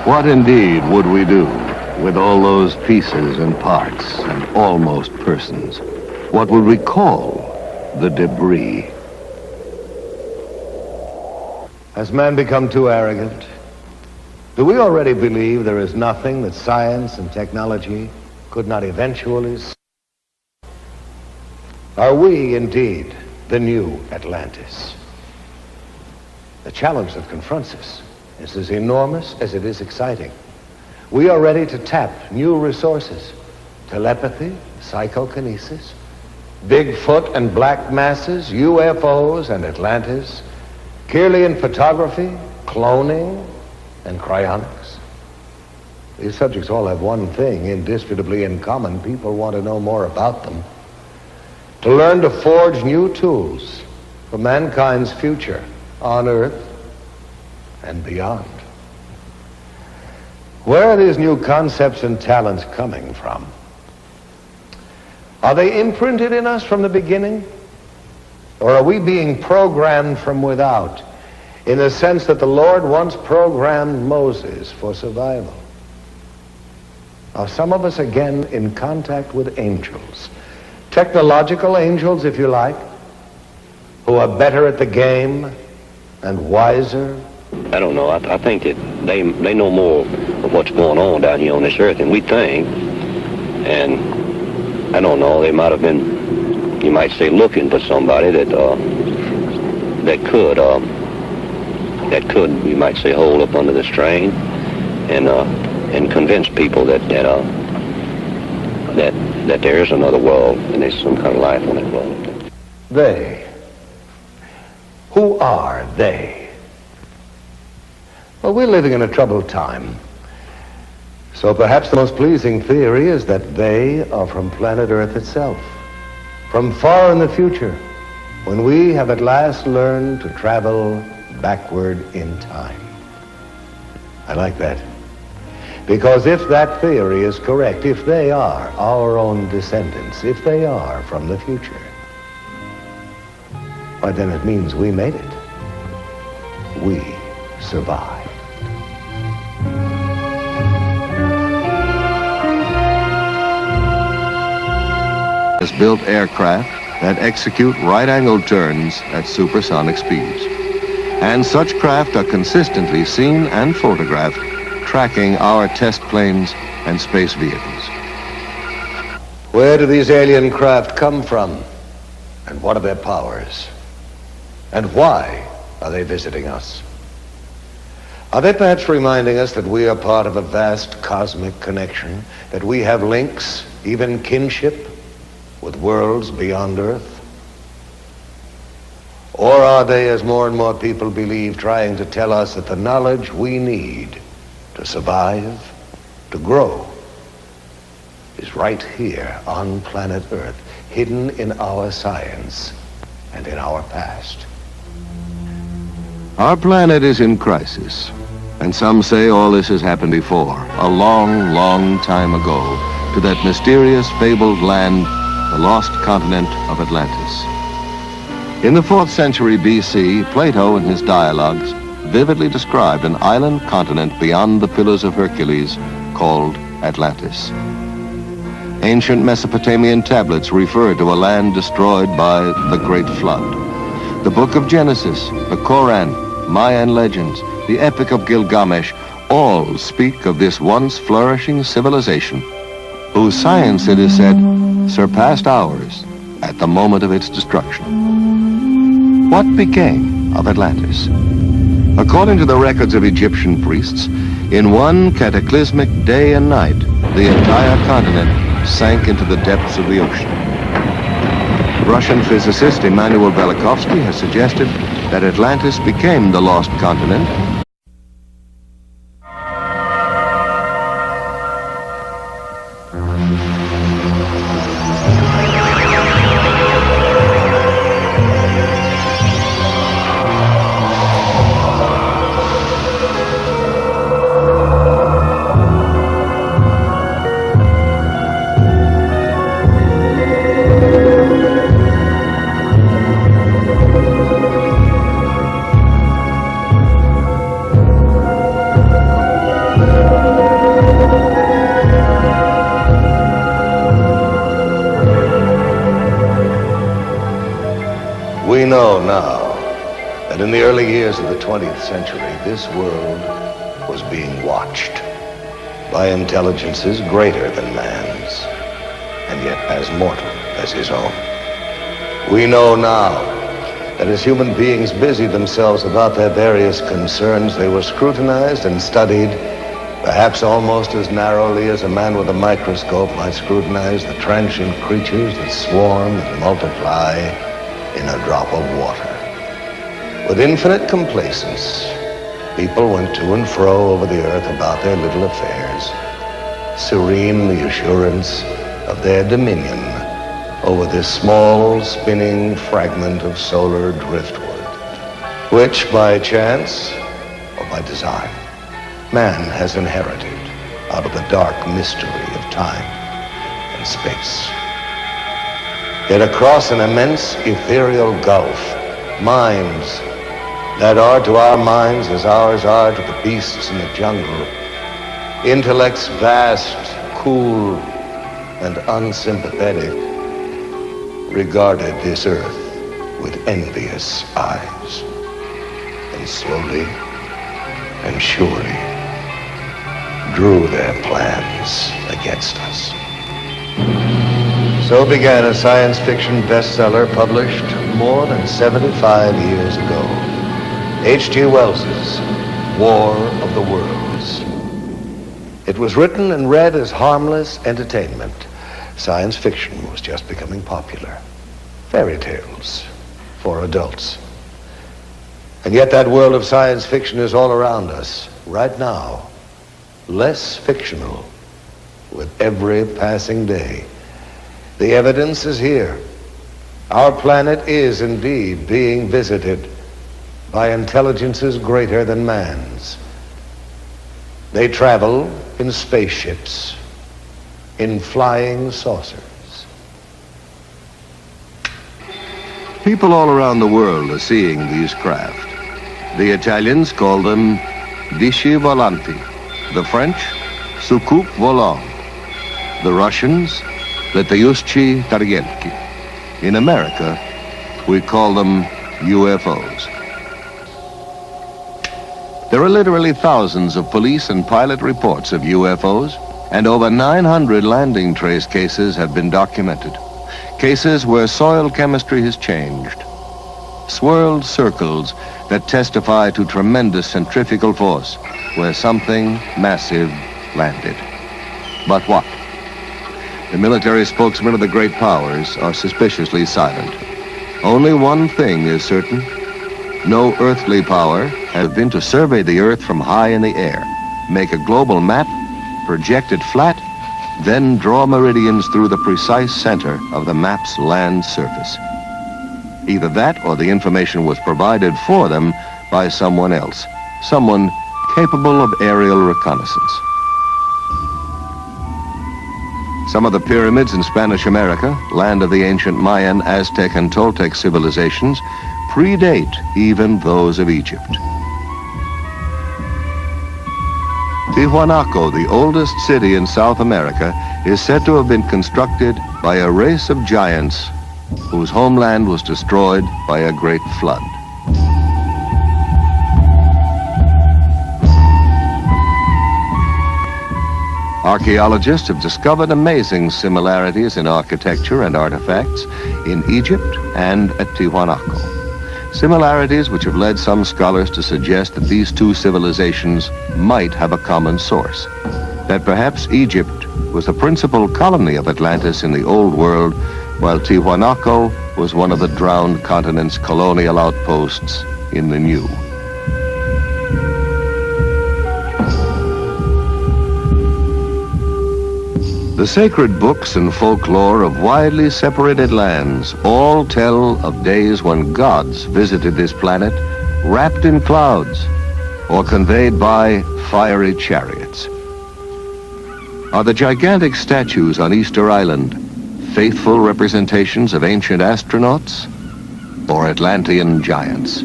What indeed would we do with all those pieces and parts and almost persons? What would we call the debris? Has man become too arrogant? Do we already believe there is nothing that science and technology could not eventually solve? Are we indeed the new Atlantis? The challenge that confronts us is as enormous as it is exciting. We are ready to tap new resources: telepathy, psychokinesis, Bigfoot and black masses, UFOs and Atlantis, Kirlian photography, cloning, and cryonics. These subjects all have one thing indisputably in common: people want to know more about them, to learn to forge new tools for mankind's future on Earth and beyond. Where are these new concepts and talents coming from? Are they imprinted in us from the beginning? Or are we being programmed from without, in the sense that the Lord once programmed Moses for survival? Are some of us again in contact with angels, technological angels, if you like, who are better at the game and wiser? I don't know. I think that they know more of what's going on down here on this earth than we think. And I don't know, they might have been, you might say, looking for somebody that could, you might say, hold up under the strain and convince people that there is another world and there's some kind of life on that world. They. Who are they? Well, we're living in a troubled time. So perhaps the most pleasing theory is that they are from planet Earth itself, from far in the future, when we have at last learned to travel backward in time. I like that. Because if that theory is correct, if they are our own descendants, if they are from the future, why then it means we made it. We survived. Has built aircraft that execute right-angled turns at supersonic speeds. And such craft are consistently seen and photographed tracking our test planes and space vehicles. Where do these alien craft come from? And what are their powers? And why are they visiting us? Are they perhaps reminding us that we are part of a vast cosmic connection, that we have links, even kinship, with worlds beyond Earth? Or are they, as more and more people believe, trying to tell us that the knowledge we need to survive, to grow, is right here on planet Earth, hidden in our science and in our past? Our planet is in crisis, and some say all this has happened before, a long, long time ago, to that mysterious, fabled land, the lost continent of Atlantis. In the 4th century BC, Plato in his dialogues vividly described an island continent beyond the Pillars of Hercules called Atlantis. Ancient Mesopotamian tablets refer to a land destroyed by the Great Flood. The Book of Genesis, the Koran, Mayan legends, the Epic of Gilgamesh, all speak of this once flourishing civilization, whose science, it is said, surpassed ours at the moment of its destruction. What became of Atlantis? According to the records of Egyptian priests, in one cataclysmic day and night, the entire continent sank into the depths of the ocean. Russian physicist Immanuel Velikovsky has suggested that Atlantis became the lost continent We know now that in the early years of the 20th century, this world was being watched by intelligences greater than man's, and yet as mortal as his own. We know now that as human beings busied themselves about their various concerns, they were scrutinized and studied, perhaps almost as narrowly as a man with a microscope might scrutinize the transient creatures that swarm and multiply in a drop of water. With infinite complacence, people went to and fro over the earth about their little affairs, serene in the assurance of their dominion over this small, spinning fragment of solar driftwood, which by chance or by design, man has inherited out of the dark mystery of time and space. Yet across an immense ethereal gulf, minds that are to our minds as ours are to the beasts in the jungle, intellects vast, cool, and unsympathetic, regarded this earth with envious eyes, and slowly and surely drew their plans against us. So began a science fiction bestseller published more than 75 years ago, H.G. Wells's War of the Worlds. It was written and read as harmless entertainment. Science fiction was just becoming popular. Fairy tales for adults. And yet that world of science fiction is all around us right now, less fictional with every passing day. The evidence is here. Our planet is indeed being visited by intelligences greater than man's. They travel in spaceships, in flying saucers. People all around the world are seeing these craft. The Italians call them disci volanti, the French, soucoupe volant, the Russians, letayuschi targelki. In America, we call them UFOs. There are literally thousands of police and pilot reports of UFOs, and over 900 landing trace cases have been documented. Cases where soil chemistry has changed. Swirled circles that testify to tremendous centrifugal force where something massive landed. But what? The military spokesmen of the great powers are suspiciously silent. Only one thing is certain. No earthly power has been to survey the earth from high in the air, make a global map, project it flat, then draw meridians through the precise center of the map's land surface. Either that or the information was provided for them by someone else, someone capable of aerial reconnaissance. Some of the pyramids in Spanish America, land of the ancient Mayan, Aztec, and Toltec civilizations, predate even those of Egypt. Tiwanaku, the oldest city in South America, is said to have been constructed by a race of giants whose homeland was destroyed by a great flood. Archaeologists have discovered amazing similarities in architecture and artifacts in Egypt and at Tiwanaku. Similarities which have led some scholars to suggest that these two civilizations might have a common source. That perhaps Egypt was the principal colony of Atlantis in the Old World, while Tiwanaku was one of the drowned continent's colonial outposts in the New. The sacred books and folklore of widely separated lands all tell of days when gods visited this planet, wrapped in clouds, or conveyed by fiery chariots. Are the gigantic statues on Easter Island faithful representations of ancient astronauts or Atlantean giants?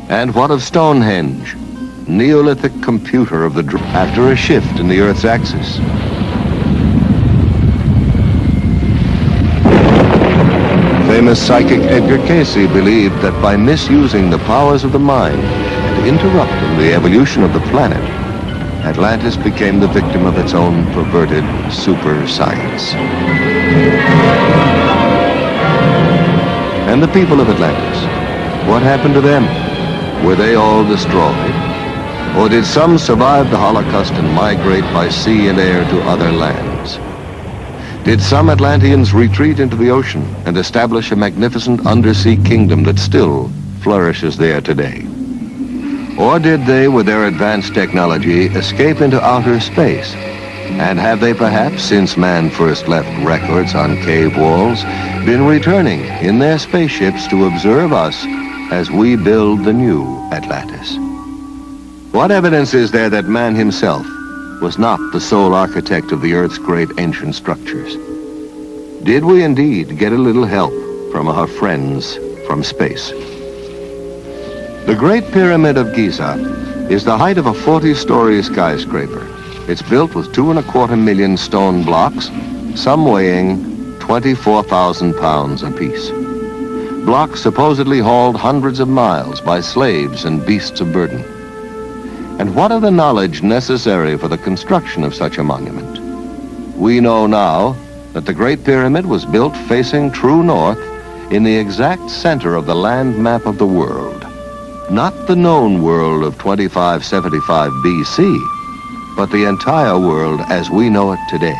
And what of Stonehenge? Neolithic computer of the after a shift in the Earth's axis. famous psychic Edgar Cayce believed that by misusing the powers of the mind and interrupting the evolution of the planet, Atlantis became the victim of its own perverted super science. And the people of Atlantis, what happened to them? Were they all destroyed? Or did some survive the Holocaust and migrate by sea and air to other lands? Did some Atlanteans retreat into the ocean and establish a magnificent undersea kingdom that still flourishes there today? Or did they, with their advanced technology, escape into outer space? And have they perhaps, since man first left records on cave walls, been returning in their spaceships to observe us as we build the new Atlantis? What evidence is there that man himself was not the sole architect of the Earth's great ancient structures? Did we indeed get a little help from our friends from space? The Great Pyramid of Giza is the height of a 40-story skyscraper. It's built with 2.25 million stone blocks, some weighing 24,000 pounds apiece. Blocks supposedly hauled hundreds of miles by slaves and beasts of burden. And what of the knowledge necessary for the construction of such a monument? We know now that the Great Pyramid was built facing true north in the exact center of the land map of the world. Not the known world of 2575 BC, but the entire world as we know it today.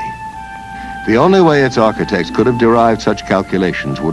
The only way its architects could have derived such calculations would